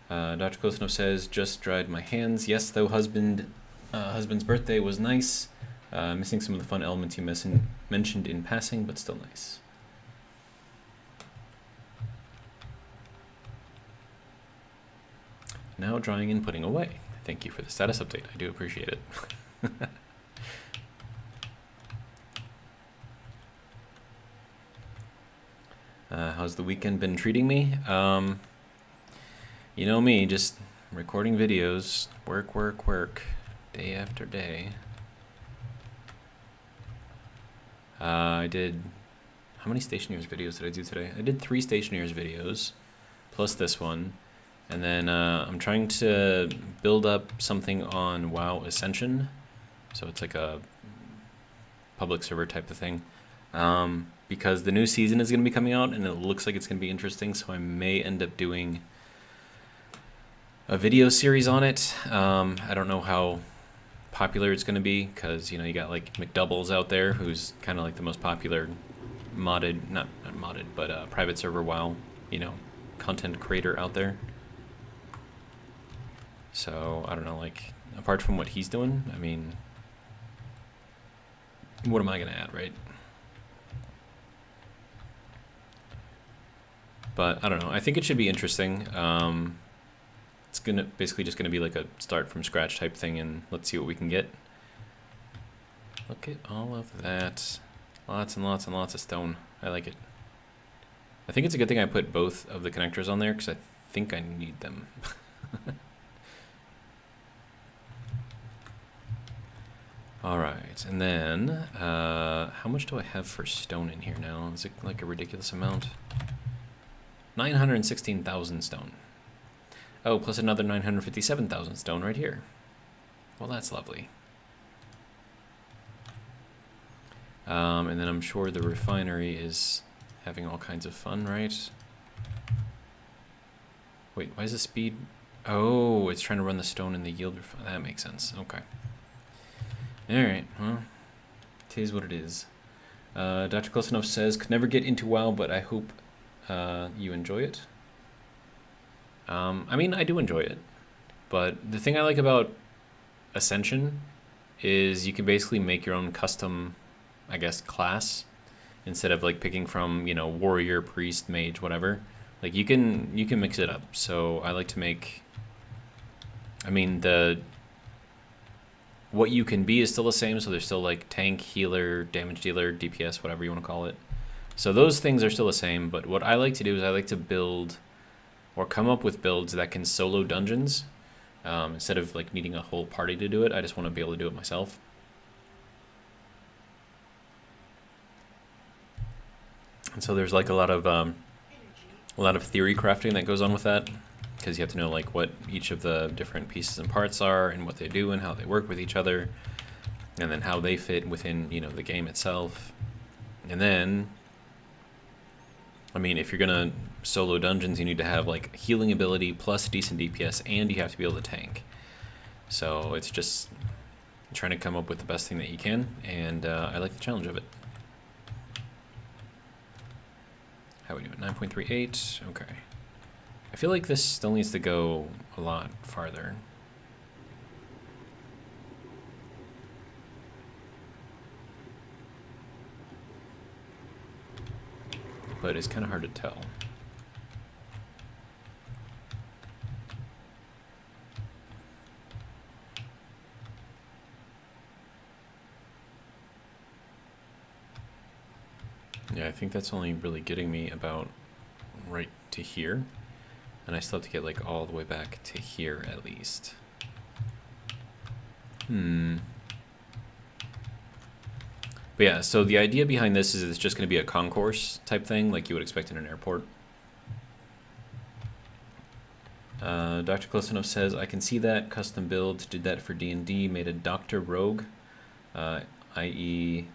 Dr. Kosinov says, just dried my hands. Yes, though husband's birthday was nice. Missing some of the fun elements you mentioned in passing, but still nice. Now drying and putting away. Thank you for the status update. I do appreciate it. How's the weekend been treating me? You know me, just recording videos, work, day after day. I did, how many Stationeers videos did I do today? I did 3 Stationeers videos, plus this one. And then I'm trying to build up something on WoW Ascension. So it's like a public server type of thing. Because the new season is going to be coming out and it looks like it's going to be interesting. So I may end up doing a video series on it. I don't know how popular it's going to be because, you know, you got like McDoubles out there who's kind of like the most popular modded, not modded, but private server WoW, you know, content creator out there. So, I don't know, like, apart from what he's doing, I mean, what am I going to add, right? But, I don't know, I think it should be interesting. It's basically just going to be like a start from scratch type thing, and let's see what we can get. Look at all of that. Lots and lots and lots of stone. I like it. I think it's a good thing I put both of the connectors on there, because I think I need them. Alright, and then, how much do I have for stone in here now? Is it like a ridiculous amount? 916,000 stone. Oh, plus another 957,000 stone right here. Well, that's lovely. And then I'm sure the refinery is having all kinds of fun, right? Wait, why is the speed? Oh, it's trying to run the stone in the yield. That makes sense. Okay. Alright, well, it is what it is. Dr. Kosinov says, could never get into WoW, but I hope you enjoy it. I mean, I do enjoy it, but the thing I like about Ascension is you can basically make your own custom, I guess, class instead of like picking from, you know, warrior, priest, mage, whatever. Like you can mix it up. So I like to make, I mean, what you can be is still the same, so there's still like tank, healer, damage dealer, DPS, whatever you want to call it. So those things are still the same, but what I like to do is I like to build or come up with builds that can solo dungeons. Instead of like needing a whole party to do it, I just want to be able to do it myself. And so there's like a lot of theory crafting that goes on with that, because you have to know like what each of the different pieces and parts are and what they do and how they work with each other, and then how they fit within, you know, the game itself. And then, I mean, if you're gonna solo dungeons, you need to have like healing ability plus decent DPS, and you have to be able to tank. So it's just trying to come up with the best thing that you can, and I like the challenge of it. How are we doing? 9.38. Okay. I feel like this still needs to go a lot farther. But it's kind of hard to tell. Yeah, I think that's only really getting me about right to here. And I still have to get like all the way back to here at least. But yeah, so the idea behind this is it's just going to be a concourse type thing like you would expect in an airport. Dr. Klosanov says, I can see that. Custom build did that for D&D, made a Dr. Rogue, i.e.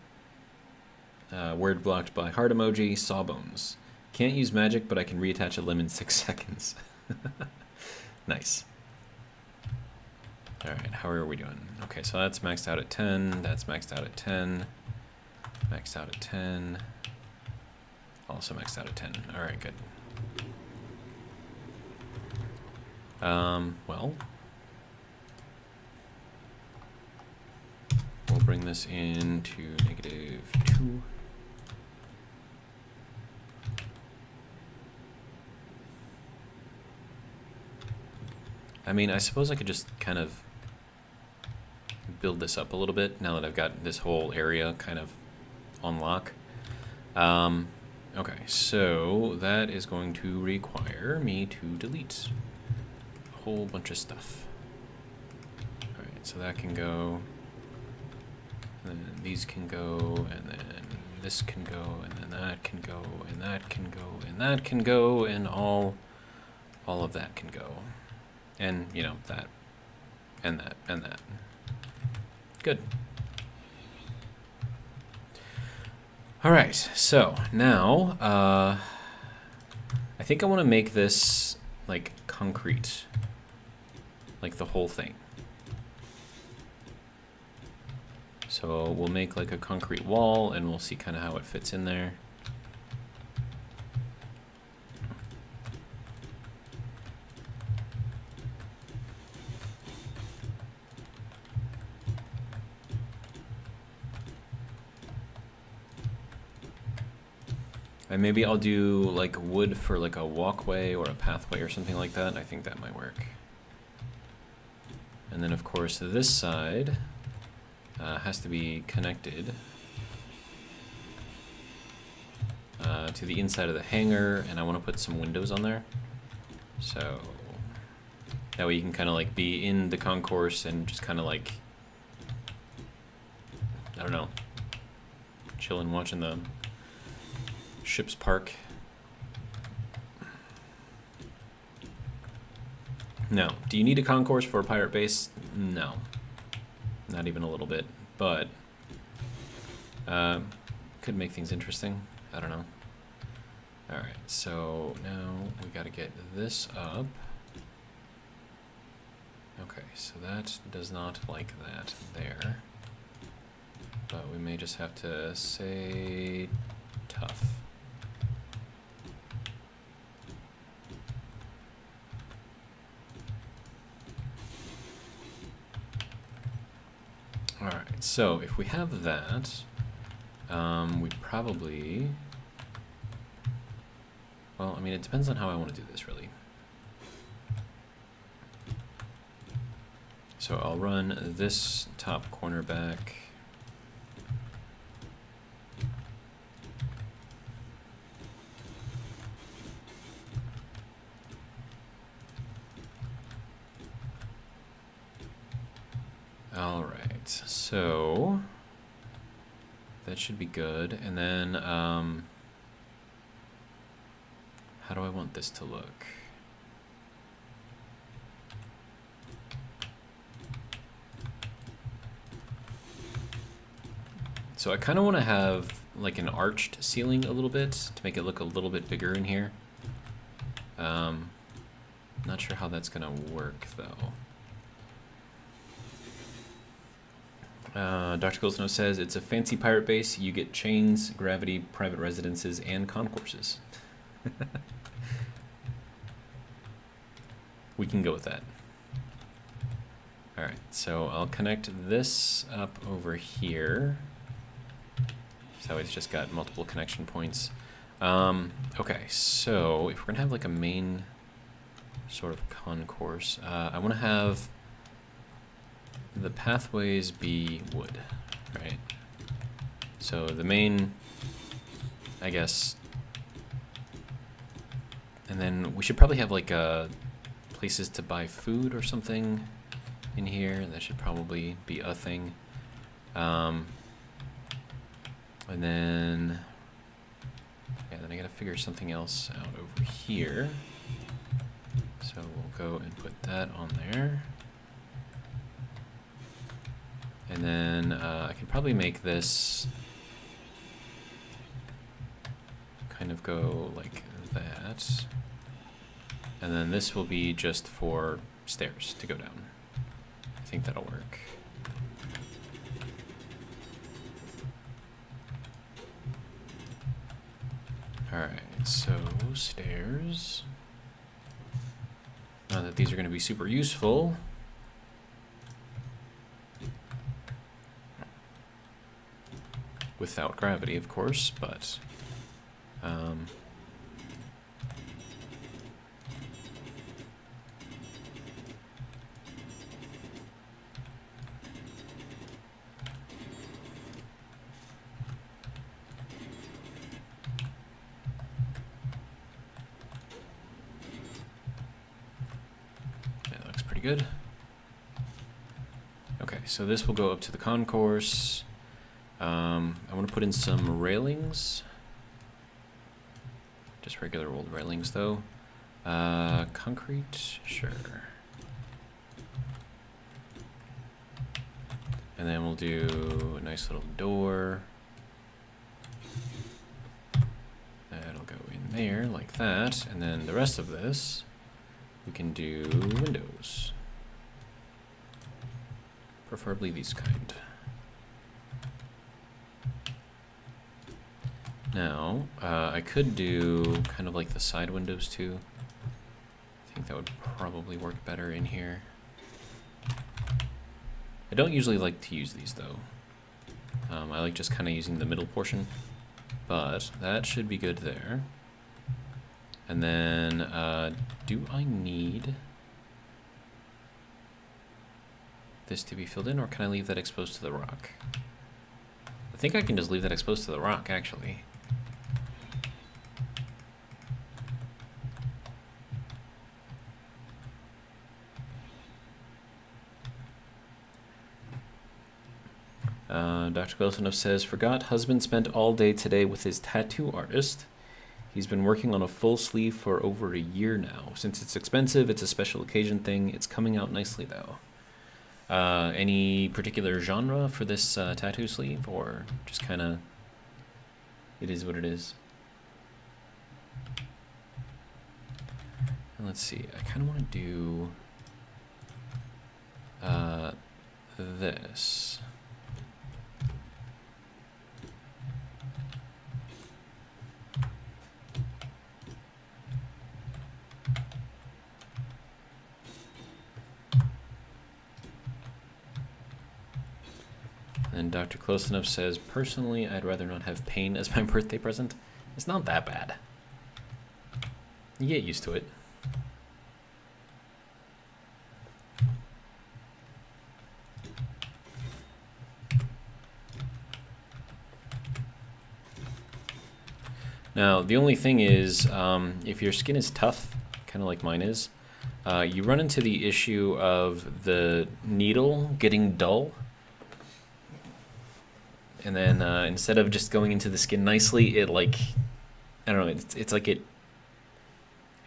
Word blocked by heart emoji, Sawbones. Can't use magic, but I can reattach a limb in 6 seconds. Nice. All right, how are we doing? Okay, so that's maxed out at 10. That's maxed out at 10. Maxed out at 10. Also maxed out at 10. All right, good. Well, we'll bring this into -2. I mean, I suppose I could just kind of build this up a little bit now that I've got this whole area kind of on lock. Okay, so that is going to require me to delete a whole bunch of stuff. All right, so that can go, and then these can go, and then this can go, and then that can go, and that can go, and that can go, and all of that can go. And, you know, that, and that, and that. Good. All right, so now, I think I want to make this, like, concrete. Like, the whole thing. So we'll make, like, a concrete wall, and we'll see kind of how it fits in there. And maybe I'll do like wood for like a walkway or a pathway or something like that. I think that might work. And then of course this side has to be connected to the inside of the hangar, and I want to put some windows on there. So that way you can kind of like be in the concourse and just kind of like, I don't know, chilling watching the ship's park. No. Do you need a concourse for a pirate base? No. Not even a little bit. But could make things interesting. I don't know. Alright, so now we gotta get this up. Okay, so that does not like that there. But we may just have to say tough. Alright, so if we have that, we probably, well, I mean, it depends on how I want to do this, really. So I'll run this top corner back. Alright, so that should be good. And then, how do I want this to look? So I kind of want to have like an arched ceiling a little bit to make it look a little bit bigger in here. Not sure how that's gonna work though. Dr. Goldsnow says it's a fancy pirate base. You get chains, gravity, private residences, and concourses. We can go with that. All right, so I'll connect this up over here. So it's just got multiple connection points. Okay, so if we're gonna have like a main sort of concourse, I want to have the pathways be wood, right? So the main, I guess, and then we should probably have like places to buy food or something in here. That should probably be a thing. And then, yeah, then I gotta figure something else out over here. So we'll go and put that on there. And then I can probably make this kind of go like that. And then this will be just for stairs to go down. I think that'll work. Alright, so stairs. Not that these are going to be super useful. Without gravity, of course, but... that looks pretty good. Okay, so this will go up to the concourse. I want to put in some railings. Just regular old railings, though. Concrete, sure. And then we'll do a nice little door. That'll go in there like that. And then the rest of this, we can do windows. Preferably these kind. Now, I could do kind of like the side windows too. I think that would probably work better in here. I don't usually like to use these though. I like just kind of using the middle portion, but that should be good there. And then, do I need this to be filled in, or can I leave that exposed to the rock? I think I can just leave that exposed to the rock, actually. Dr. Golsonov says, forgot husband spent all day today with his tattoo artist. He's been working on a full sleeve for over a year now. Since it's expensive, it's a special occasion thing. It's coming out nicely, though. Any particular genre for this tattoo sleeve, or just kind of it is what it is? And let's see, I kind of want to do this. And Dr. Close Enough says, personally, I'd rather not have pain as my birthday present. It's not that bad. You get used to it. Now, the only thing is, if your skin is tough, kind of like mine is, you run into the issue of the needle getting dull. And then instead of just going into the skin nicely, it like, I don't know, it's like it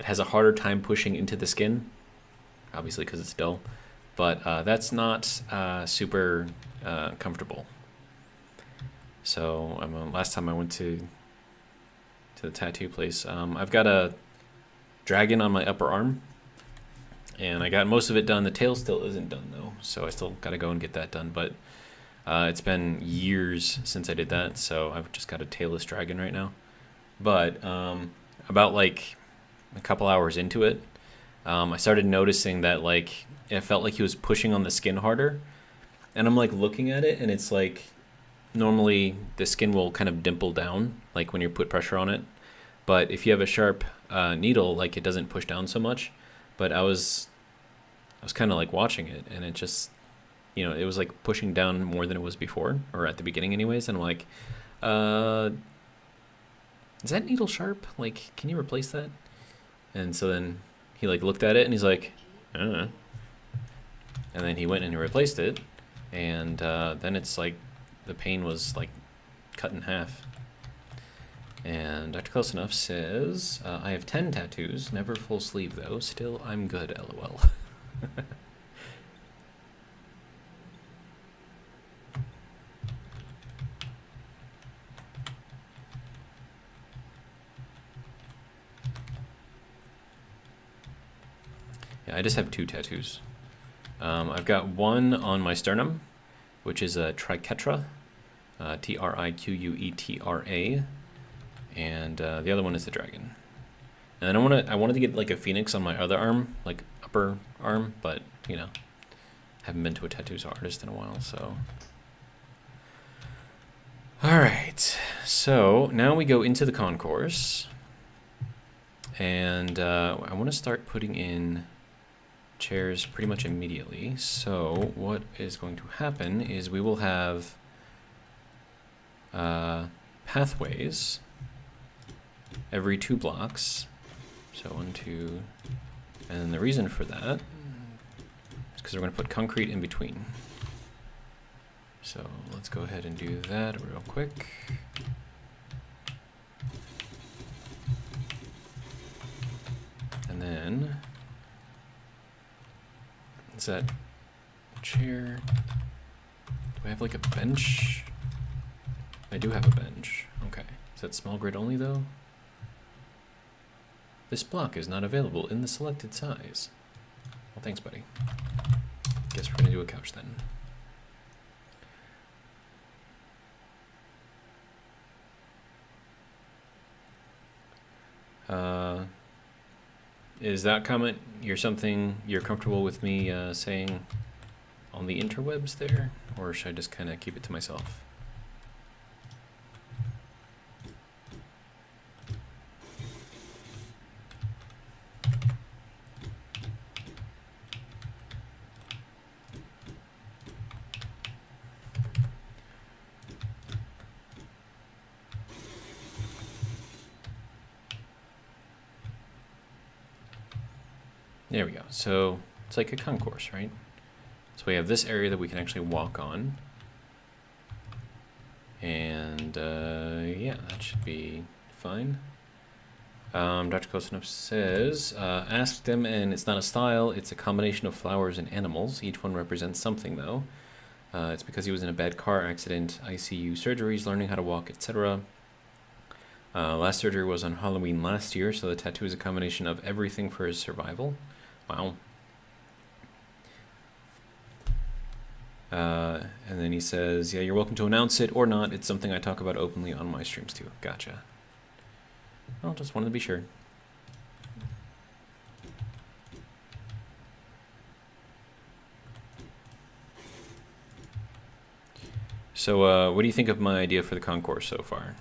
has a harder time pushing into the skin, obviously because it's dull, but that's not super comfortable. So last time I went to the tattoo place, I've got a dragon on my upper arm, and I got most of it done. The tail still isn't done though, so I still got to go and get that done, but it's been years since I did that, so I've just got a tailless dragon right now. But about like a couple hours into it, I started noticing that like it felt like he was pushing on the skin harder. And I'm like looking at it, and it's like normally the skin will kind of dimple down like when you put pressure on it. But if you have a sharp needle, like it doesn't push down so much. But I was kind of like watching it, and it just, you know, it was like pushing down more than it was before, or at the beginning anyways. And I'm like, is that needle sharp? Like, can you replace that? And so then he like looked at it and he's like, I don't know. And then he went and he replaced it. And then it's like the pain was like cut in half. And Dr. Close Enough says, I have 10 tattoos, never full sleeve though. Still, I'm good, lol. Yeah, I just have 2 tattoos. I've got one on my sternum, which is a triquetra, Triquetra, and the other one is the dragon. And then I wanted to get like a phoenix on my other arm, like upper arm, but you know, haven't been to a tattoo artist in a while, so. All right, so now we go into the concourse, and I want to start putting in chairs pretty much immediately. So what is going to happen is we will have pathways every 2 blocks. So 1, 2, and the reason for that is because we're going to put concrete in between. So let's go ahead and do that real quick. And then, is that chair? Do I have like a bench? I do have a bench. Okay. Is that small grid only though? This block is not available in the selected size. Well, thanks, buddy. Guess we're gonna do a couch then. Is that comment something you're comfortable with me saying on the interwebs there? Or should I just kind of keep it to myself? There we go. So it's like a concourse, right? So we have this area that we can actually walk on. And yeah, that should be fine. Dr. Kosanov says, ask them, and it's not a style, it's a combination of flowers and animals. Each one represents something, though. It's because he was in a bad car accident, ICU surgeries, learning how to walk, etc. Last surgery was on Halloween last year, so the tattoo is a combination of everything for his survival. Wow. And then he says, yeah, you're welcome to announce it or not. It's something I talk about openly on my streams too. Gotcha. Well, just wanted to be sure. So what do you think of my idea for the concourse so far?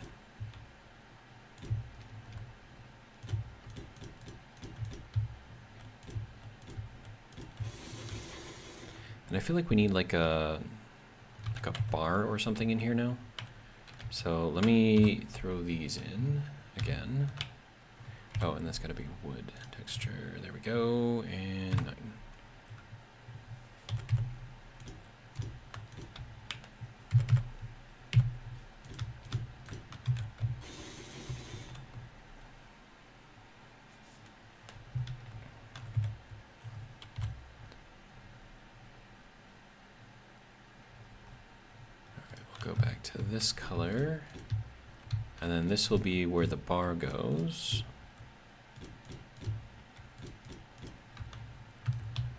And I feel like we need like a bar or something in here now. So let me throw these in again. Oh, and that's got to be wood texture. There we go. And 9. Go back to this color, and then this will be where the bar goes.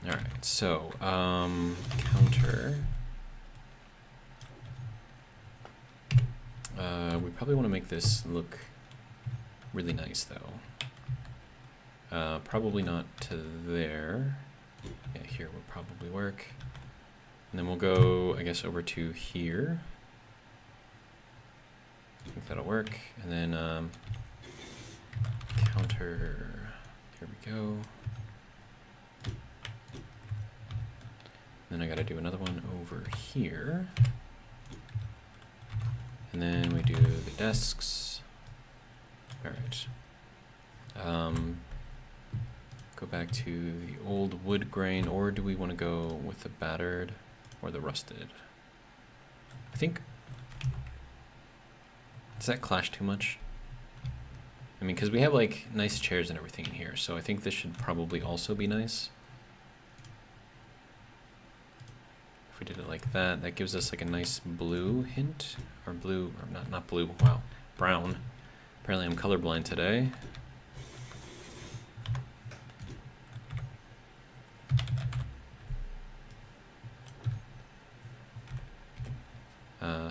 All right, so counter. We probably want to make this look really nice, though. Probably not to there. Yeah, here will probably work. And then we'll go, I guess, over to here. I think that'll work. And then counter, here we go. Then I gotta do another one over here. And then we do the desks. All right. Go back to the old wood grain, or do we want to go with the battered or the rusted? I think, does that clash too much? I mean, because we have like nice chairs and everything in here, so I think this should probably also be nice. If we did it like that, that gives us like a nice blue hint, or blue, or not blue, wow, brown. Apparently I'm colorblind today.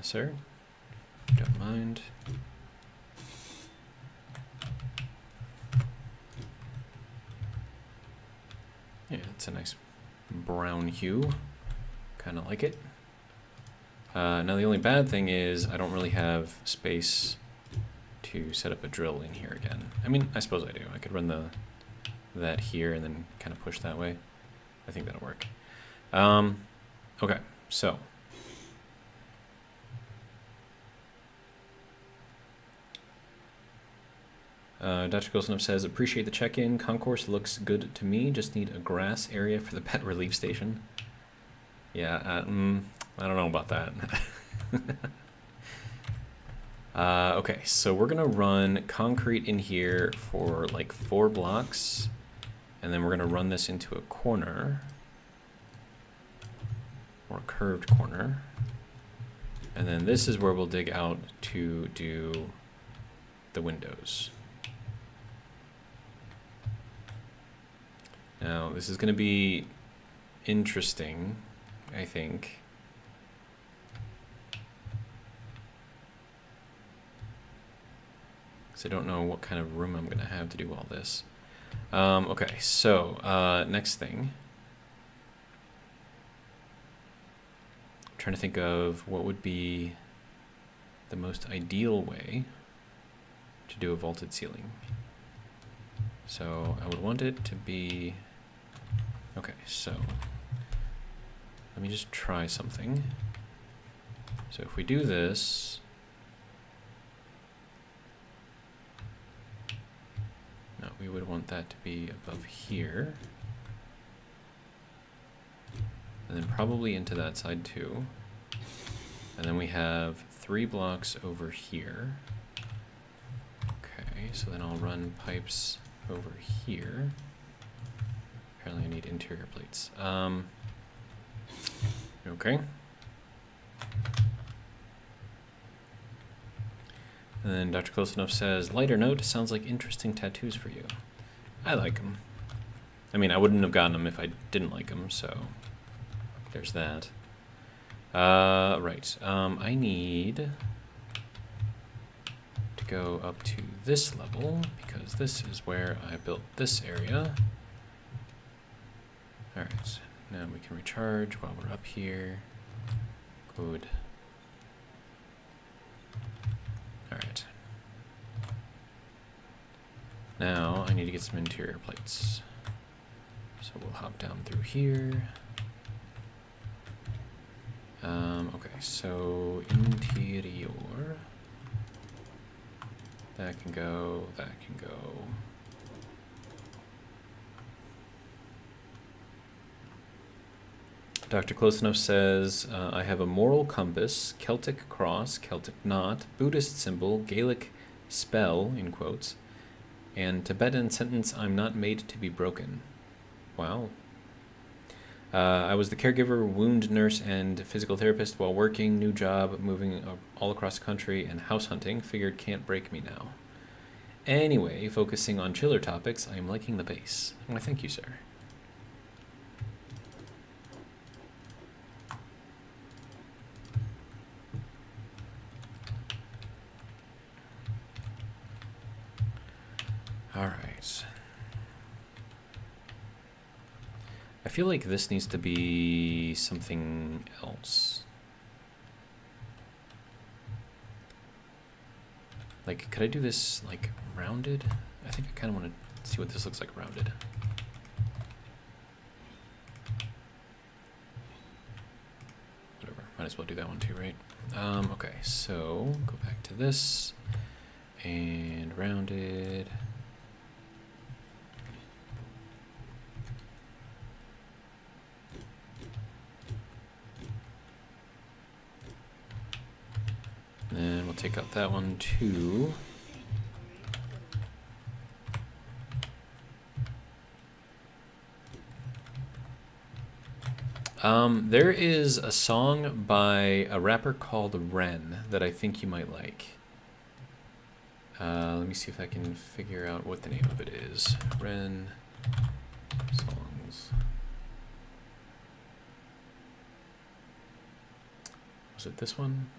Sir, don't mind. Yeah, it's a nice brown hue. Kind of like it. Now the only bad thing is I don't really have space to set up a drill in here again. I mean, I suppose I do. I could run that here and then kind of push that way. I think that'll work. Okay, so. Dr. Golsonov says, appreciate the check-in. Concourse looks good to me. Just need a grass area for the pet relief station. Yeah, I don't know about that. Okay, so we're gonna run concrete in here for like 4 blocks, and then we're gonna run this into a corner, or a curved corner, and then this is where we'll dig out to do the windows. Now, this is gonna be interesting, I think. I don't know what kind of room I'm going to have to do all this. Okay, so next thing. I'm trying to think of what would be the most ideal way to do a vaulted ceiling. So I would want it to be... Okay, so let me just try something. So if we do this... No, we would want that to be above here. And then probably into that side too. And then we have 3 blocks over here. Okay, so then I'll run pipes over here. Apparently I need interior plates. Okay. And then Dr. Close Enough says, lighter note, sounds like interesting tattoos for you. I like them. I mean, I wouldn't have gotten them if I didn't like them, so there's that. Right. I need to go up to this level because this is where I built this area. Alright, now we can recharge while we're up here. Good. Alright. Now I need to get some interior plates. So we'll hop down through here. Okay, so interior. That can go, that can go. Dr. Close Enough says, I have a moral compass, Celtic cross, Celtic knot, Buddhist symbol, Gaelic spell, in quotes, and Tibetan sentence, I'm not made to be broken. Wow. I was the caregiver, wound nurse, and physical therapist while working, new job, moving all across the country, and house hunting. Figured can't break me now. Anyway, focusing on chiller topics, I am liking the bass. Why, thank you, sir. All right. I feel like this needs to be something else. Like, could I do this, like, rounded? I think I kind of want to see what this looks like rounded. Whatever, might as well do that one too, right? Okay, so go back to this and rounded. And we'll take out that one too. There is a song by a rapper called Ren that I think you might like. Let me see if I can figure out what the name of it is. Ren songs. Was it this one?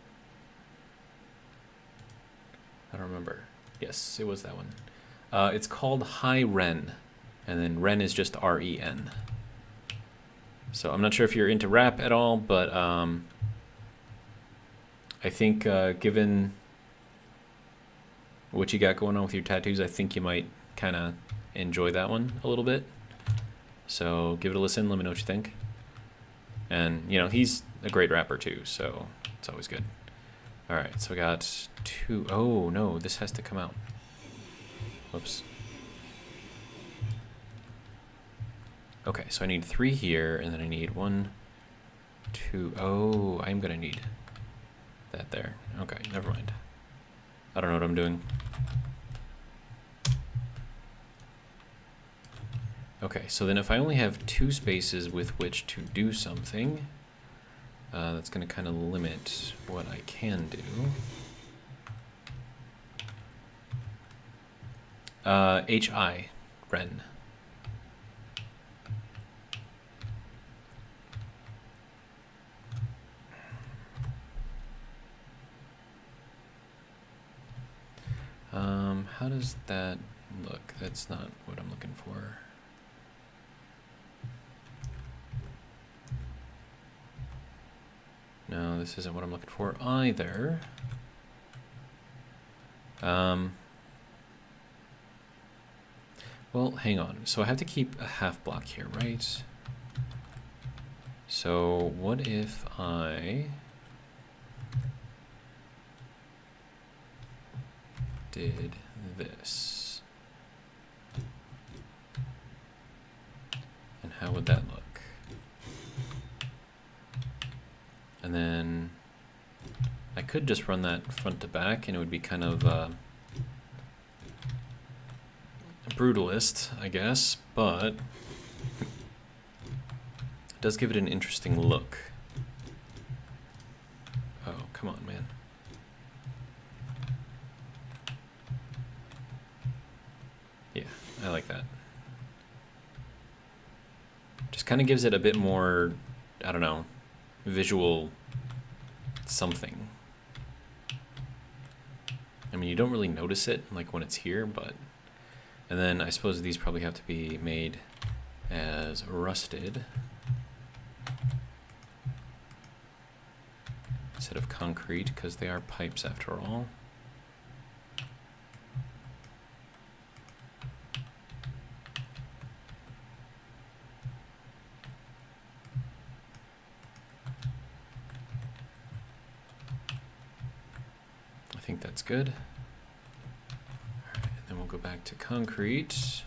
I don't remember. Yes, it was that one. It's called High Ren, and then Ren is just R-E-N. So I'm not sure if you're into rap at all, but I think given what you got going on with your tattoos, I think you might kind of enjoy that one a little bit. So give it a listen, let me know what you think. And, you know, he's a great rapper too, so it's always good. All right, so we got 2. Oh, no, this has to come out. Whoops. Okay, so I need 3 here, and then I need 1, 2. Oh, I'm going to need that there. Okay, never mind. I don't know what I'm doing. Okay, so then if I only have 2 spaces with which to do something, that's going to kind of limit what I can do. H-I, Ren. How does that look? That's not what I'm looking for. No, this isn't what I'm looking for either. Well, hang on. So I have to keep a half block here, right? So what if I did this? And how would that look? And then I could just run that front to back and it would be kind of brutalist, I guess, but it does give it an interesting look. Oh, come on, man. Yeah, I like that. Just kind of gives it a bit more, I don't know, visual something. I mean, you don't really notice it like when it's here, but... And then I suppose these probably have to be made as rusted instead of concrete, because they are pipes after all. I think that's good. All right, then we'll go back to concrete.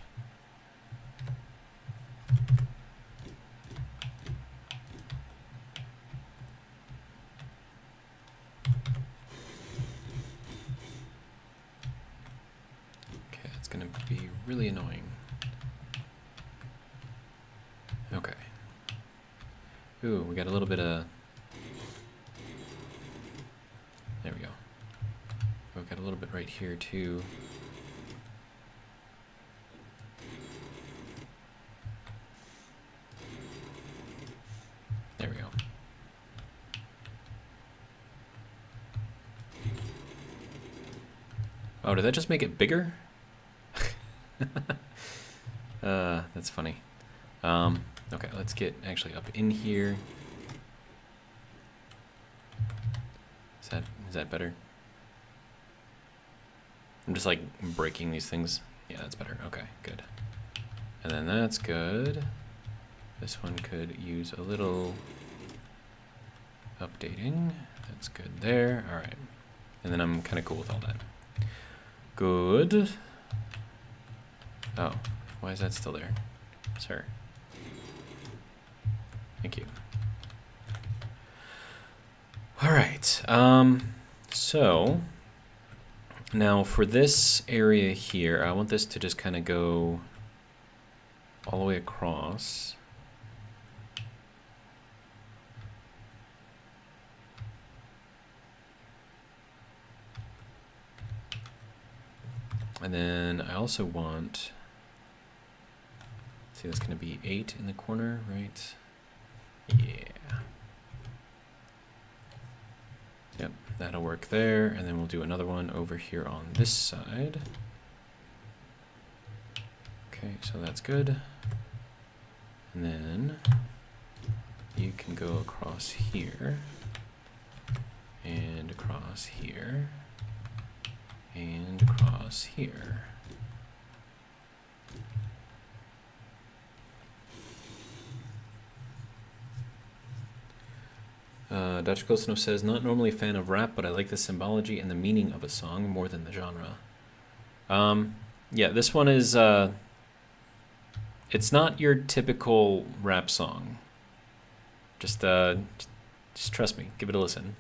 Okay, it's gonna be really annoying. Okay. Ooh, we got a little bit of... There we go. We've got a little bit right here too. There we go. Oh, did that just make it bigger? That's funny. Okay, let's get actually up in here. Is that better? I'm just like breaking these things. Yeah, that's better. Okay, good. And then that's good. This one could use a little updating. That's good there. All right. And then I'm kind of cool with all that. Good. Oh, why is that still there? Sir. Thank you. All right. So now for this area here, I want this to just kind of go all the way across. And then I also want, see, that's going to be 8 in the corner, right? Yeah. Yep, that'll work there, and then we'll do another one over here on this side. Okay, so that's good. And then you can go across here, and across here, and across here. Dutch Kosnov says, not normally a fan of rap, but I like the symbology and the meaning of a song more than the genre. Yeah, this one is, it's not your typical rap song. Just trust me, give it a listen.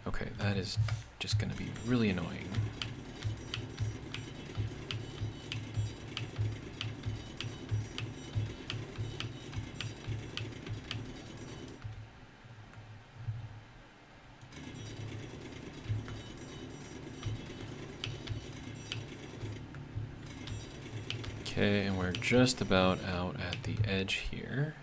Okay, that is just gonna be really annoying. Okay, and we're just about out at the edge here.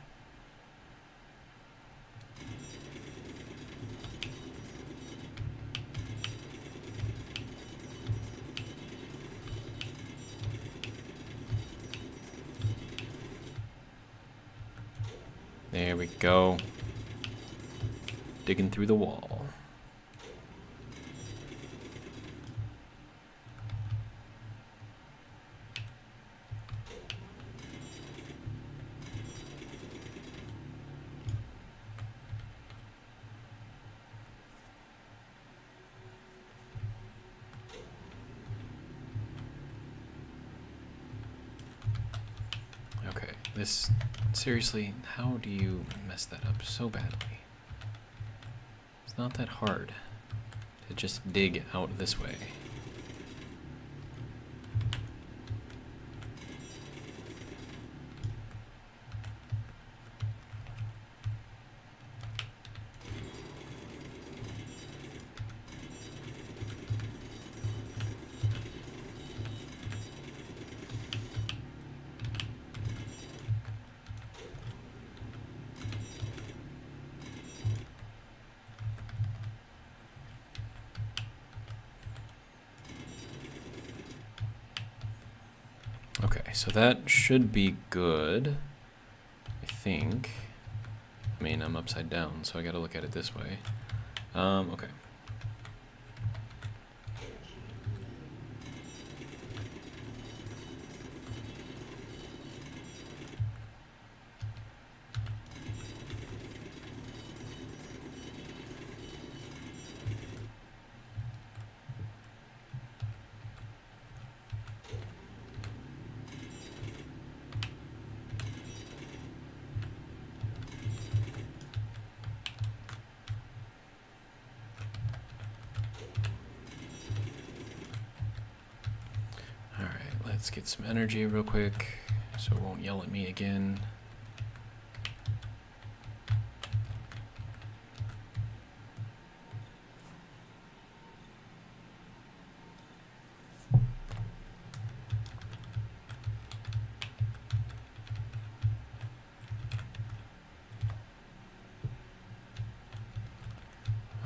There we go. Digging through the wall. Okay, this... Seriously, how do you mess that up so badly? It's not that hard to just dig out this way. Okay, so that should be good, I think. I mean, I'm upside down, so I gotta look at it this way. Okay. Let's get some energy real quick so it won't yell at me again.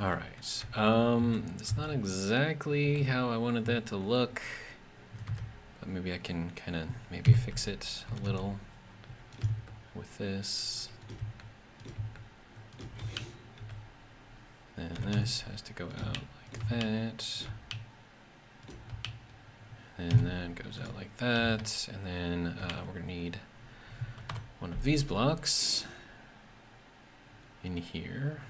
All right. It's not exactly how I wanted that to look. Maybe I can kind of maybe fix it a little with this. And this has to go out like that. And that goes out like that. And then we're going to need one of these blocks in here.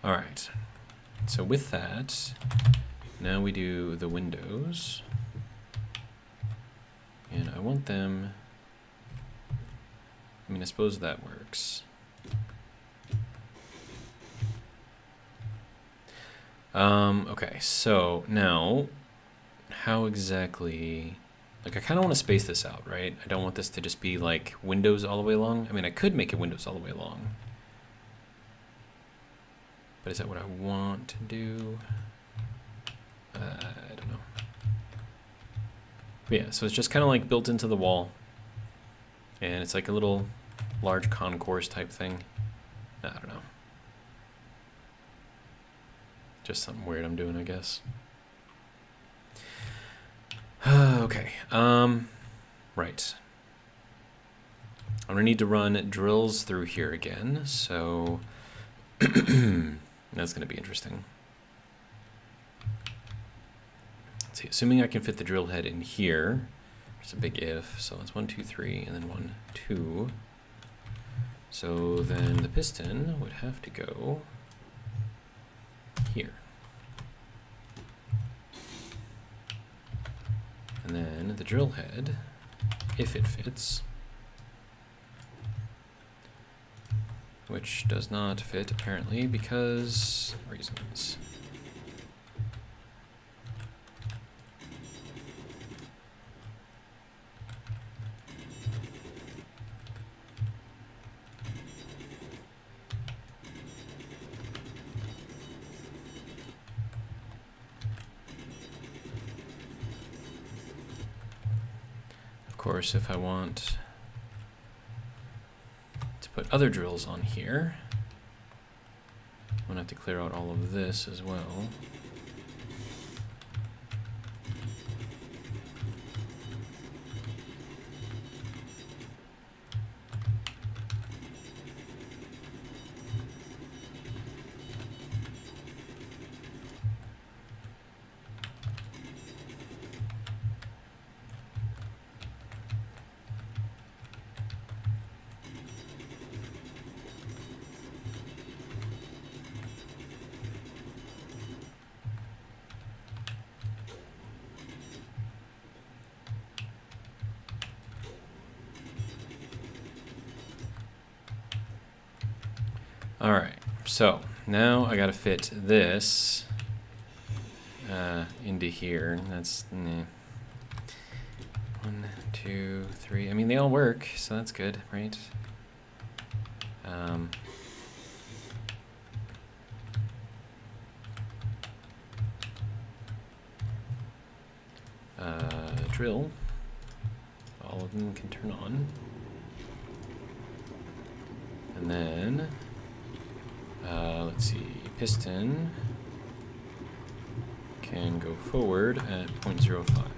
All right, so with that, now we do the windows, and I want them, I mean, I suppose that works. Okay, so now, how exactly... Like, I kind of want to space this out, right? I don't want this to just be, like, windows all the way along. I mean, I could make it windows all the way along. But is that what I want to do? I don't know. But yeah, so it's just kind of, like, built into the wall. And it's like a little large concourse type thing. I don't know. Just something weird I'm doing, I guess. Okay. Right. I'm gonna need to run drills through here again, so that's gonna be interesting. Let's see, assuming I can fit the drill head in here, there's a big if, so it's 1, 2, 3, and then 1, 2. So then the piston would have to go here. And then the drill head, if it fits, which does not fit apparently because reasons. Of course, if I want to put other drills on here, I'm gonna have to clear out all of this as well. All right, so now I gotta fit this into here. That's 1, 2, 3. I mean, they all work, so that's good, right? Drill. All of them can turn on. And then, let's see, piston can go forward at 0.05.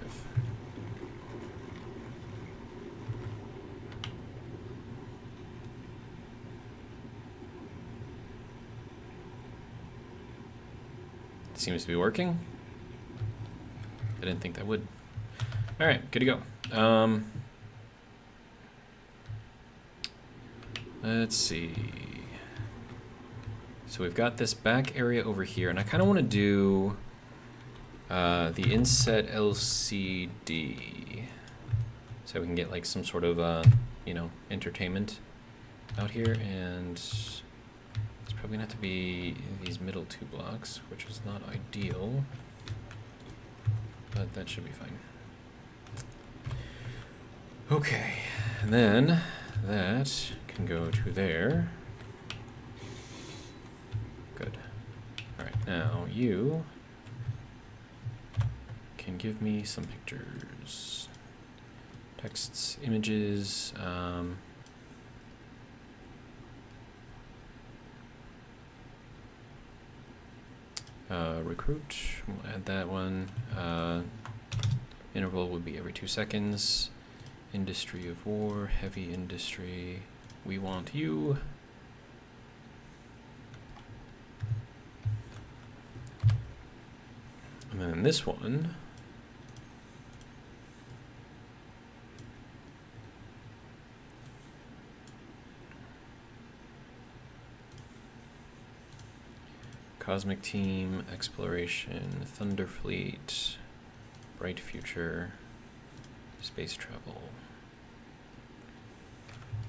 Seems to be working. I didn't think that would. All right, good to go. Let's see. So we've got this back area over here, and I kind of want to do the inset LCD, so we can get like some sort of you know, entertainment out here. And it's probably gonna have to be these middle 2 blocks, which is not ideal, but that should be fine. Okay, and then that can go to there. Good. All right, now you can give me some pictures, texts, images. Recruit, we'll add that one. Interval would be every 2 seconds. Industry of war, heavy industry. We want you. And then this one. Cosmic Team, Exploration, Thunder Fleet, Bright Future, Space Travel.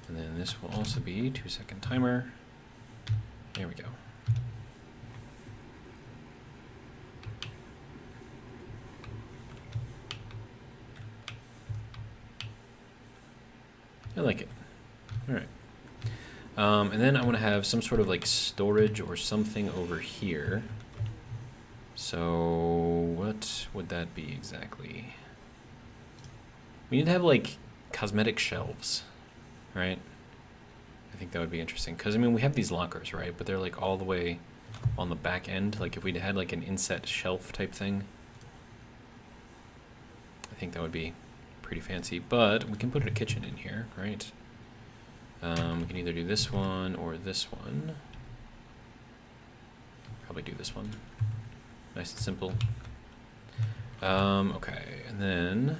And then this will also be 2-second timer. There we go. I like it. All right. And then I want to have some sort of like storage or something over here. So what would that be exactly? We need to have like cosmetic shelves, right? I think that would be interesting because I mean we have these lockers, right? But they're like all the way on the back end. Like if we had like an inset shelf type thing, I think that would be pretty fancy. But we can put a kitchen in here, right? We can either do this one or this one. Probably do this one. Nice and simple. Okay, and then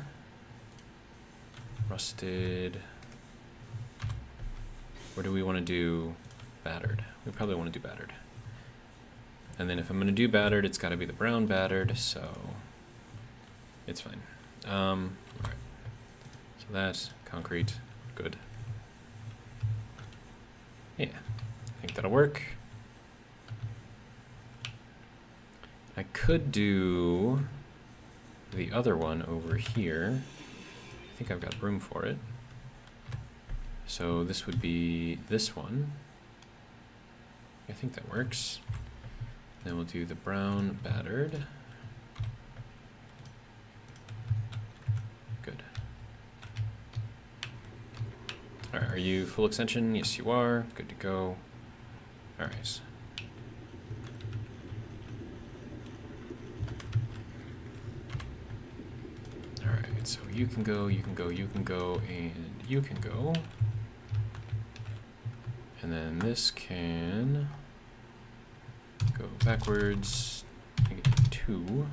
rusted. Or do we want to do battered? We probably want to do battered. And then if I'm going to do battered, it's got to be the brown battered, so it's fine. All right. So that's concrete, good. Yeah, I think that'll work. I could do the other one over here. I think I've got room for it. So this would be this one. I think that works. Then we'll do the brown battered. Good. All right, are you full extension? Yes, you are. Good to go. All right. All right, so you can go, you can go, you can go, and you can go. And then this can go backwards, make it 2.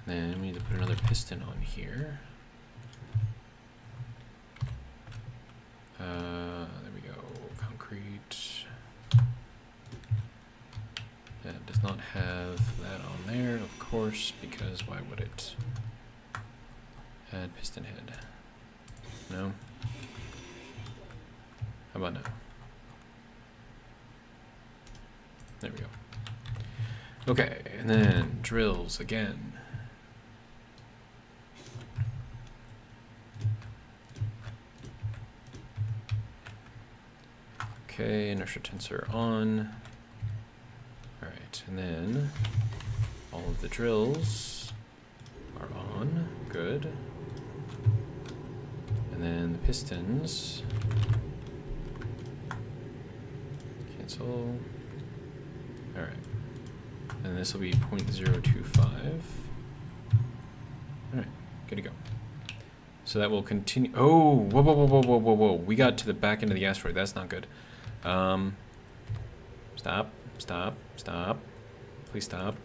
And then we need to put another piston on here. There we go, concrete. That does not have that on there, of course, because why would it? Add piston head. No? How about now? There we go. Okay, and then drills again. Okay, inertia tensor on. All right, and then all of the drills are on. Good. And then the pistons. Cancel. All right. And this will be 0.025. All right, good to go. So that will continue. Oh, whoa, whoa, whoa, whoa, whoa, whoa, whoa. We got to the back end of the asteroid. That's not good. Stop, stop, stop. Please stop.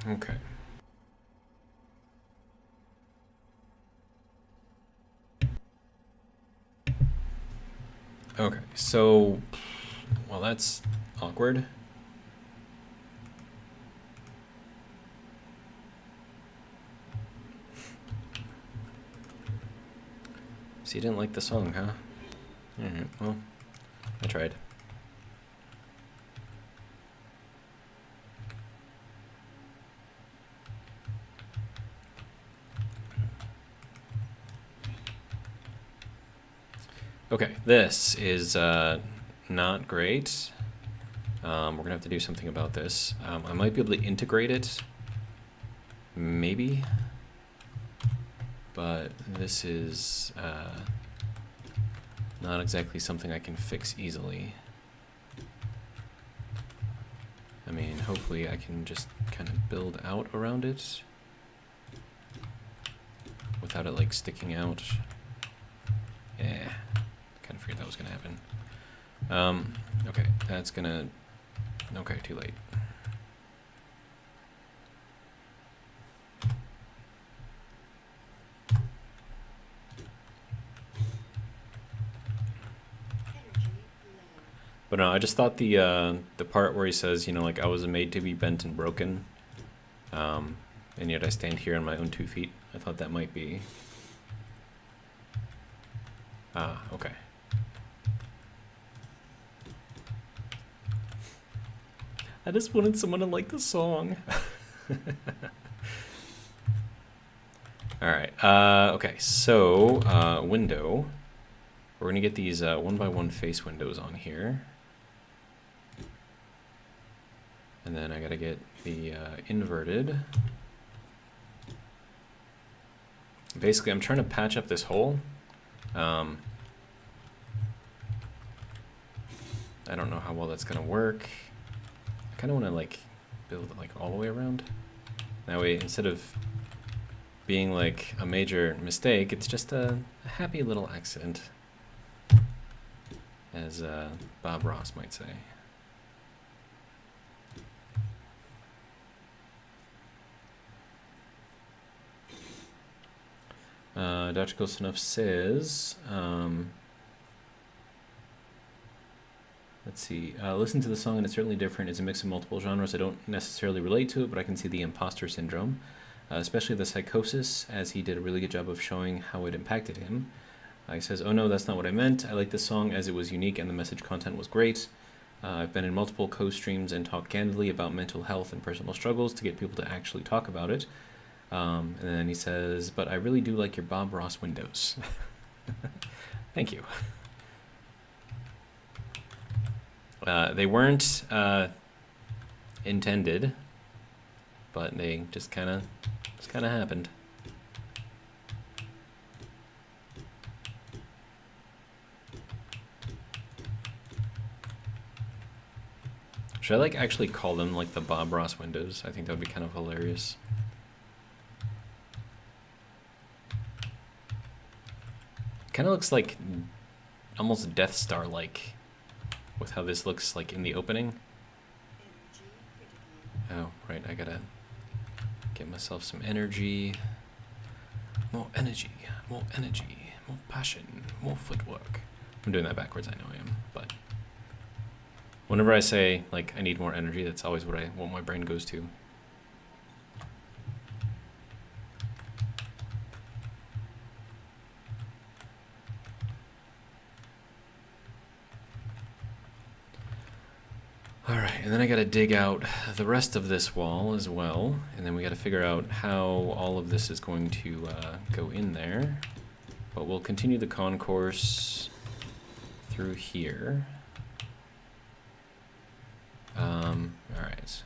Okay. Okay, so, well, that's awkward. So you didn't like the song, huh? Alright, well, I tried. Okay, this is not great. We're gonna have to do something about this. I might be able to integrate it, maybe, but this is not exactly something I can fix easily. I mean, hopefully I can just kind of build out around it without it like sticking out. Yeah. Kind of figured that was gonna happen. Okay, that's gonna. Okay, too late. But no, I just thought the part where he says, you know, like I was made to be bent and broken, and yet I stand here on my own 2 feet. I thought that might be Ah, okay. I just wanted someone to like the song. All right. Okay. So window. We're gonna get these one by one face windows on here, and then I gotta get the inverted. Basically, I'm trying to patch up this hole. I don't know how well that's gonna work. I kind of want to like build it like all the way around. That way, instead of being like a major mistake, it's just a happy little accident, as Bob Ross might say. Dr. Close Enough says, let's see, listen to the song and it's certainly different. It's a mix of multiple genres. I don't necessarily relate to it, but I can see the imposter syndrome, especially the psychosis, as he did a really good job of showing how it impacted him. He says, oh no, that's not what I meant. I like this song as it was unique and the message content was great. I've been in multiple co-streams and talked candidly about mental health and personal struggles to get people to actually talk about it. And then he says, but I really do like your Bob Ross windows. Thank you. They weren't intended, but they just kind of happened. Should I like actually call them like the Bob Ross windows? I think that would be kind of hilarious. Kind of looks like almost Death Star like with how this looks like in the opening. Oh, right, I gotta get myself some energy. More energy, more energy, more passion, more footwork. I'm doing that backwards, I know I am, but whenever I say like I need more energy, that's always what my brain goes to. Alright, and then I gotta dig out the rest of this wall as well, and then we gotta figure out how all of this is going to go in there. But we'll continue the concourse through here. Alright.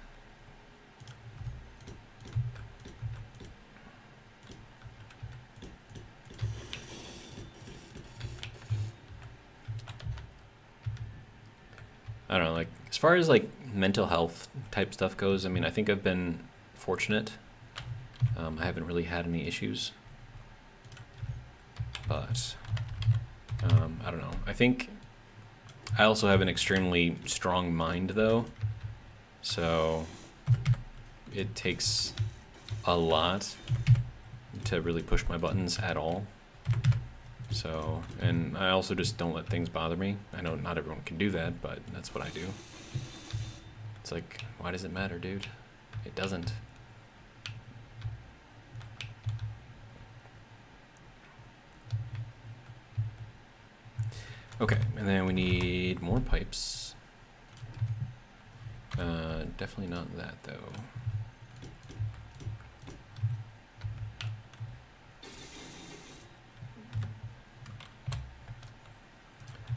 I don't know, like, as far as like mental health type stuff goes, I mean, I think I've been fortunate. I haven't really had any issues. But, I don't know. I think I also have an extremely strong mind, though. So, it takes a lot to really push my buttons at all. So, and I also just don't let things bother me. I know not everyone can do that, but that's what I do. It's like, why does it matter, dude? It doesn't. Okay, and then we need more pipes. Definitely not that, though.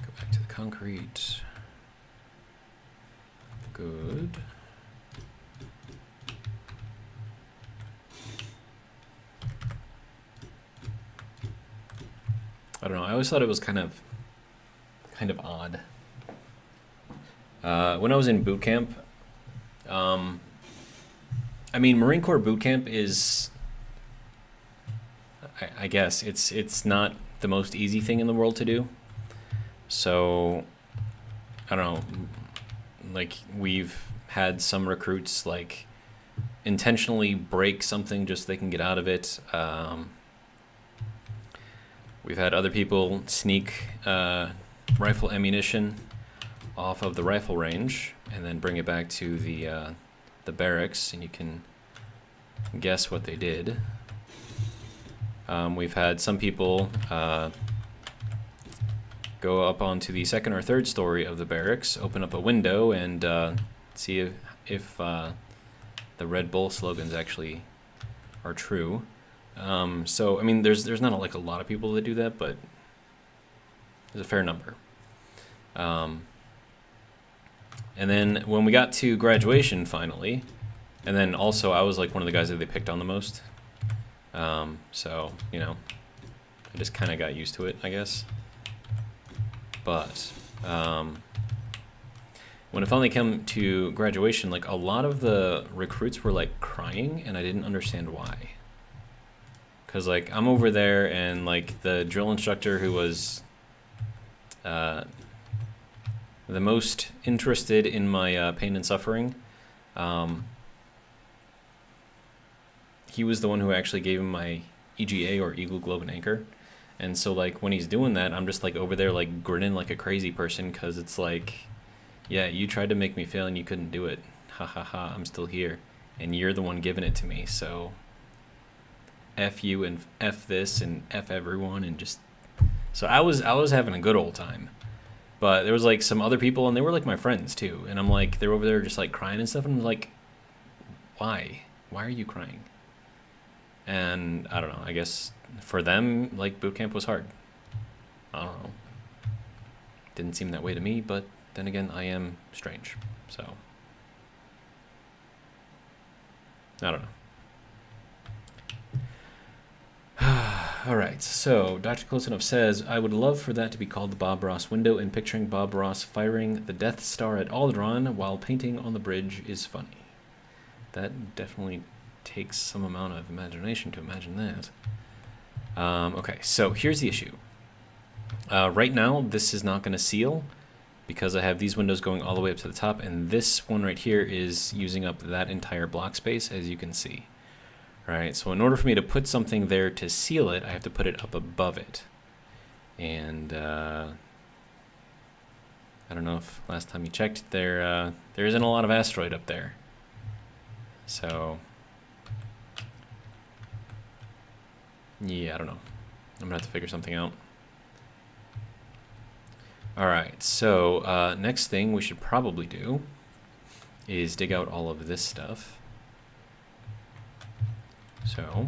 Go back to the concrete. Good. I don't know, I always thought it was kind of odd. When I was in boot camp, I mean, Marine Corps boot camp is, I guess, it's not the most easy thing in the world to do. So, I don't know, like, we've had some recruits, like, intentionally break something just so they can get out of it. We've had other people sneak rifle ammunition off of the rifle range and then bring it back to the barracks, and you can guess what they did. We've had some people go up onto the second or third story of the barracks, open up a window, and see if the Red Bull slogans actually are true. So I mean, there's not like a lot of people that do that, but there's a fair number. And then when we got to graduation finally, and then also I was like one of the guys that they picked on the most. So, you know, I just kind of got used to it, I guess. But when it finally came to graduation, like a lot of the recruits were like crying, and I didn't understand why. Cause like I'm over there, and like the drill instructor who was the most interested in my pain and suffering, he was the one who actually gave him my EGA, or Eagle Globe and Anchor. And so like when he's doing that, I'm just like over there like grinning like a crazy person, because it's like, yeah, you tried to make me fail and you couldn't do it. Ha ha ha, I'm still here. And you're the one giving it to me, so F you and F this and F everyone, and just... So I was having a good old time. But there was like some other people, and they were like my friends too. And I'm like, they're over there just like crying and stuff, and I'm like, why? Why are you crying? And I don't know, I guess for them, like, boot camp was hard. I don't know. Didn't seem that way to me, but then again, I am strange, so I don't know. All right, so Dr. Close Enough says, I would love for that to be called the Bob Ross window, and picturing Bob Ross firing the Death Star at Alderaan while painting on the bridge is funny. That definitely takes some amount of imagination to imagine that. Okay, so here's the issue. Right now, this is not going to seal because I have these windows going all the way up to the top, and this one right here is using up that entire block space, as you can see. All right, so in order for me to put something there to seal it, I have to put it up above it. And I don't know if last time you checked, there isn't a lot of asteroid up there. So yeah, I don't know. I'm gonna have to figure something out. All right, so next thing we should probably do is dig out all of this stuff. So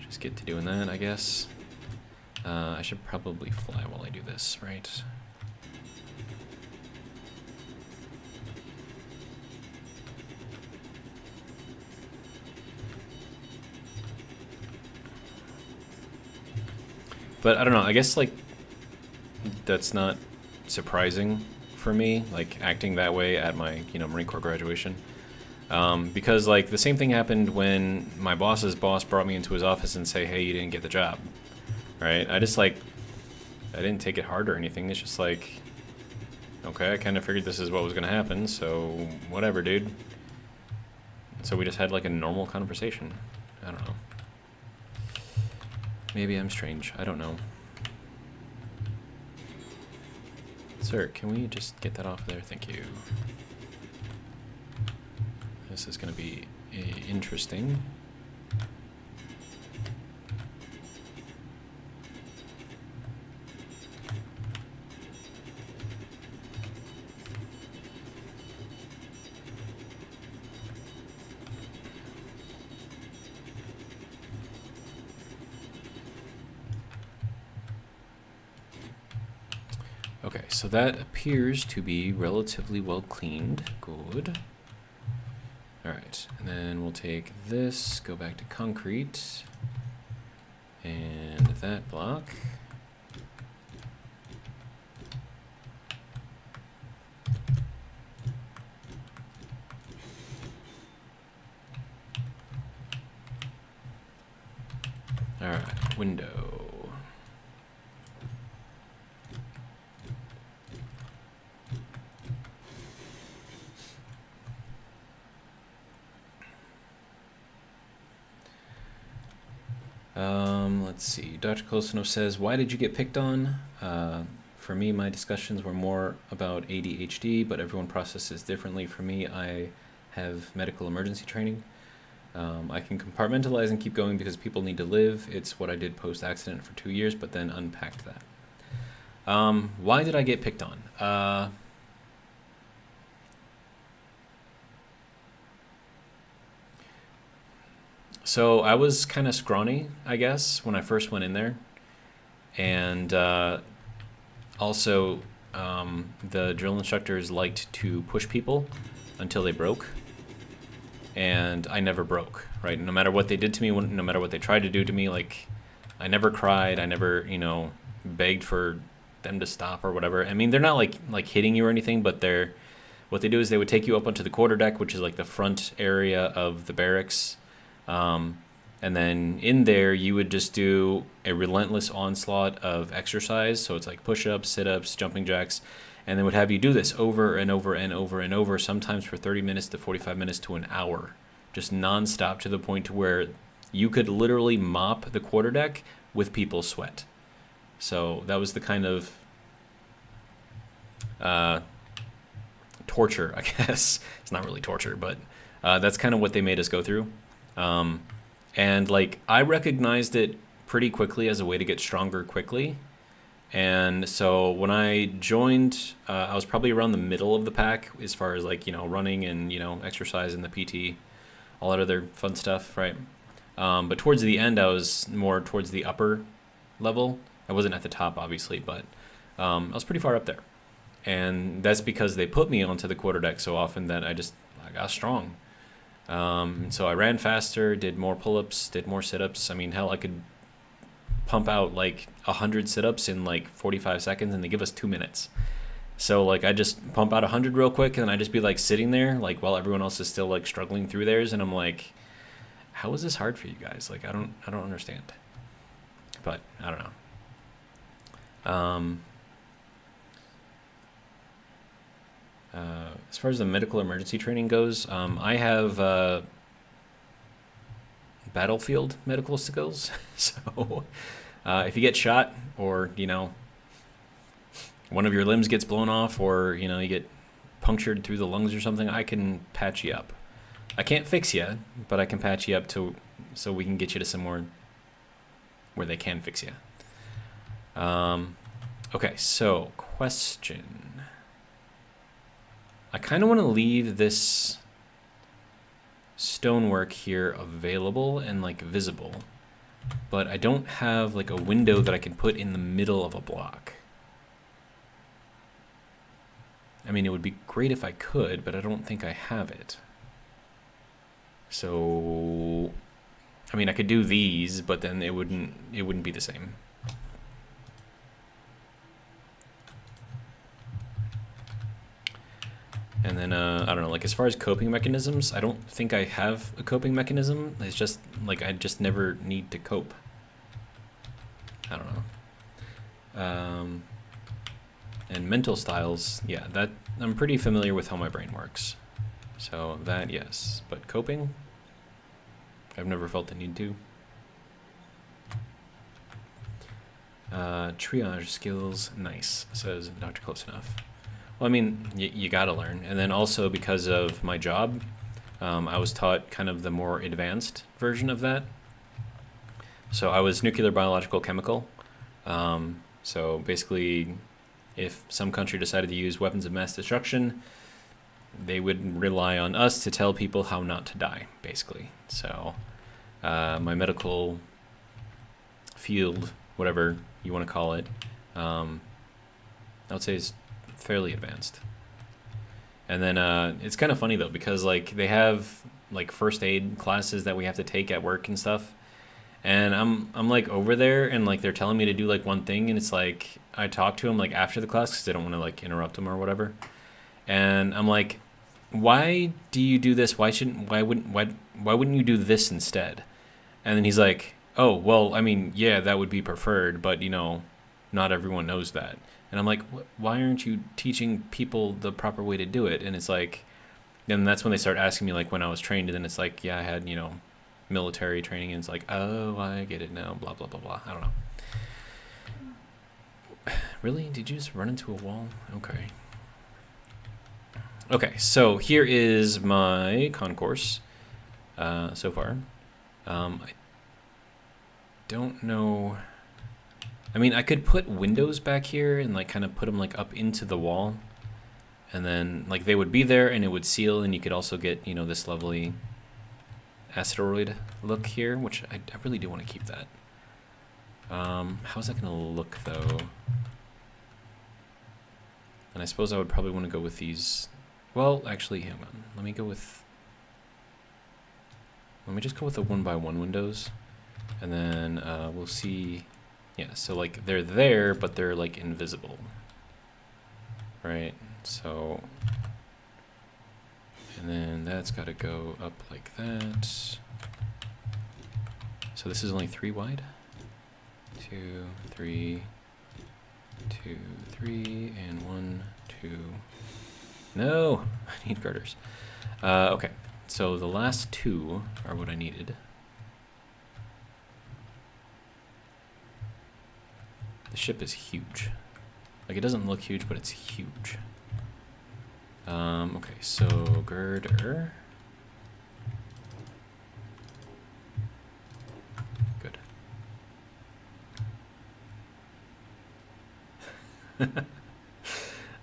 just get to doing that, I guess. I should probably fly while I do this, right? But I don't know, I guess like that's not surprising for me, like acting that way at my, you know, Marine Corps graduation. Because like the same thing happened when my boss's boss brought me into his office and say, hey, you didn't get the job, right? I didn't take it hard or anything. It's just like, okay, I kind of figured this is what was going to happen, so whatever, dude. So we just had like a normal conversation. I don't know. Maybe I'm strange. I don't know. Sir, can we just get that off there? Thank you. This is going to be interesting. Okay, so that appears to be relatively well cleaned. Good. Alright, and then we'll take this, go back to concrete, and that block. Alright, window. Let's see. Dr. Kosino says, why did you get picked on? For me, my discussions were more about ADHD, but everyone processes differently. For me, I have medical emergency training. I can compartmentalize and keep going because people need to live. It's what I did post-accident for 2 years, but then unpacked that. Why did I get picked on? So I was kind of scrawny, I guess, when I first went in there. And also, the drill instructors liked to push people until they broke. And I never broke, right? No matter what they did to me, no matter what they tried to do to me, like, I never cried. I never, begged for them to stop or whatever. I mean, they're not like hitting you or anything, but what they do is they would take you up onto the quarterdeck, which is like the front area of the barracks. And then in there, you would just do a relentless onslaught of exercise. So it's like push-ups, sit-ups, jumping jacks, and they would have you do this over and over and over and over, sometimes for 30 minutes to 45 minutes to an hour, just nonstop, to the point to where you could literally mop the quarterdeck with people's sweat. So that was the kind of torture, I guess. It's not really torture, but that's kind of what they made us go through. And like, I recognized it pretty quickly as a way to get stronger quickly. And so when I joined, I was probably around the middle of the pack as far as like, running and, exercise and the PT, all that other fun stuff, right? But towards the end, I was more towards the upper level. I wasn't at the top, obviously, but I was pretty far up there. And that's because they put me onto the quarterdeck so often that I got strong. So I ran faster, did more pull-ups, did more sit-ups. I mean, hell, I could pump out like 100 sit-ups in like 45 seconds, and they give us 2 minutes. So like, I just pump out 100 real quick, and I just be like sitting there like while everyone else is still like struggling through theirs, and I'm like, how is this hard for you guys? Like, I don't understand. But I don't know. As far as the medical emergency training goes, I have battlefield medical skills. So if you get shot, or one of your limbs gets blown off, or you get punctured through the lungs or something, I can patch you up. I can't fix you, but I can patch you up so we can get you to somewhere where they can fix you. Okay, so question. I kind of want to leave this stonework here available and like visible, but I don't have like a window that I can put in the middle of a block. I mean, it would be great if I could, but I don't think I have it. So, I mean, I could do these, but then it wouldn't be the same. And then, I don't know, like as far as coping mechanisms, I don't think I have a coping mechanism. It's just like, I just never need to cope. I don't know. And mental styles, yeah, that I'm pretty familiar with how my brain works. So that, yes, but coping, I've never felt the need to. Triage skills, nice, says Dr. Close Enough. Well, I mean, you gotta learn. And then also because of my job, I was taught kind of the more advanced version of that. So I was nuclear, biological, chemical. So basically, if some country decided to use weapons of mass destruction, they would rely on us to tell people how not to die, basically. So my medical field, whatever you want to call it, I would say is fairly advanced. And then it's kind of funny though, because like they have like first aid classes that we have to take at work and stuff, and I'm like over there, and like they're telling me to do like one thing, and it's like I talk to them like after the class because I don't want to like interrupt them or whatever, and I'm like, why do you do this? Why wouldn't you do this instead? And then he's like, oh well, I mean, yeah, that would be preferred, but not everyone knows that. And I'm like, why aren't you teaching people the proper way to do it? And it's like, then that's when they start asking me like when I was trained, and then it's like, yeah, I had, military training, and it's like, oh, I get it now, blah, blah, blah, blah. I don't know. Really? Did you just run into a wall? Okay. Okay, so here is my concourse. so far. I don't know. I mean, I could put windows back here and like kind of put them like up into the wall, and then like they would be there and it would seal, and you could also get, you know, this lovely asteroid look here, which I really do want to keep that. How's that gonna look though? And I suppose I would probably want to go with these. Well, actually, hang on. Let me just go with the 1x1 windows, and then we'll see. Yeah, so like they're there, but they're like invisible, right? So, and then that's got to go up like that. So this is only 3 wide. 2, 3, 2, 3, and 1, 2. No, I need girders. Okay, so the last 2 are what I needed. The ship is huge. Like, it doesn't look huge, but it's huge. Okay, so girder. Good.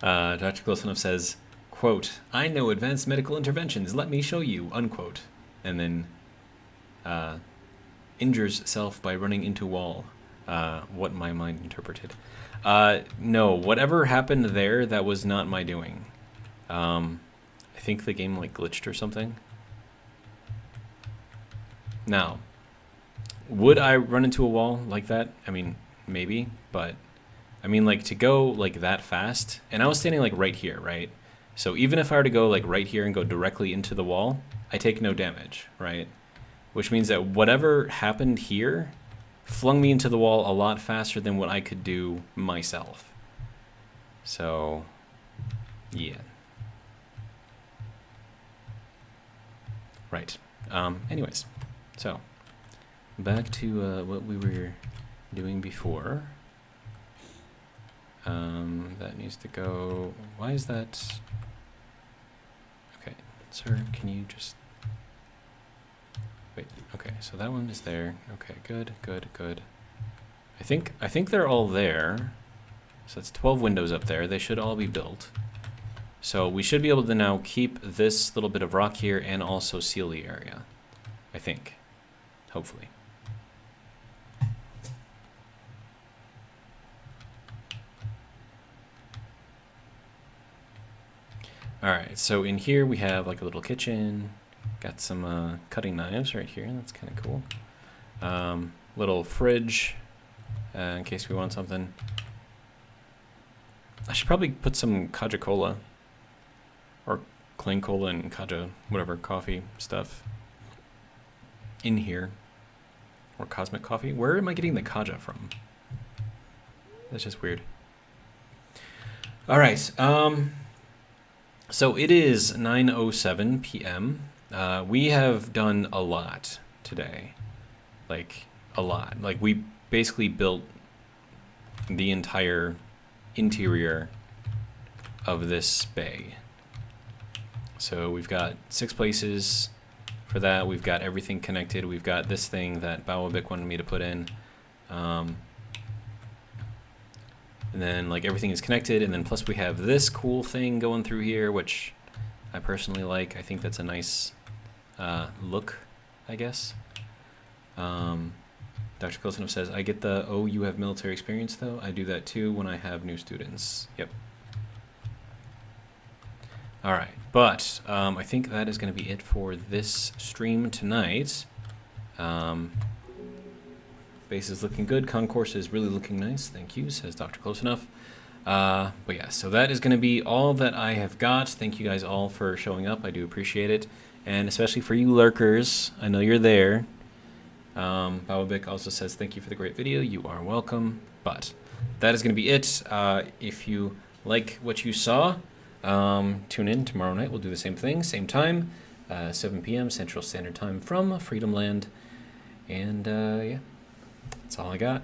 Dr. Close Enough says, quote, "I know advanced medical interventions, let me show you," unquote. And then injures self by running into wall. What my mind interpreted. No, whatever happened there, that was not my doing. I think the game like glitched or something. Now, would I run into a wall like that? I mean, maybe, but I mean, like, to go like that fast, and I was standing like right here, right? So even if I were to go like right here and go directly into the wall, I take no damage, right? Which means that whatever happened here flung me into the wall a lot faster than what I could do myself. So, yeah. Right. Anyways, so back to what we were doing before. That needs to go. Why is that? Okay, sir, can you just wait? Okay, so that one is there. Okay, good, good, good. I think they're all there. So that's 12 windows up there. They should all be built. So we should be able to now keep this little bit of rock here and also seal the area. I think. Hopefully. Alright, so in here we have like a little kitchen. Got some cutting knives right here. That's kind of cool. Little fridge in case we want something. I should probably put some Kaja Cola or Clean Cola and Kaja, whatever, coffee stuff in here. Or Cosmic Coffee. Where am I getting the Kaja from? That's just weird. All right. So it is 9:07 p.m. We have done a lot today. Like, a lot. Like, we basically built the entire interior of this bay. So we've got 6 places for that. We've got everything connected. We've got this thing that Bawabik wanted me to put in. And then like everything is connected, and then plus we have this cool thing going through here, which I personally like. I think that's a nice look, I guess. Dr. Kolsonov says, I get the, oh, you have military experience though? I do that too when I have new students. Yep. All right, but I think that is going to be it for this stream tonight. Base is looking good. Concourse is really looking nice. Thank you, says Dr. Close Enough. But yeah, so that is going to be all that I have got. Thank you guys all for showing up. I do appreciate it. And especially for you lurkers, I know you're there. Bawabik also says, thank you for the great video. You are welcome. But that is going to be it. If you like what you saw, tune in tomorrow night. We'll do the same thing, same time, 7 p.m. Central Standard Time from Freedom Land. And yeah, that's all I got.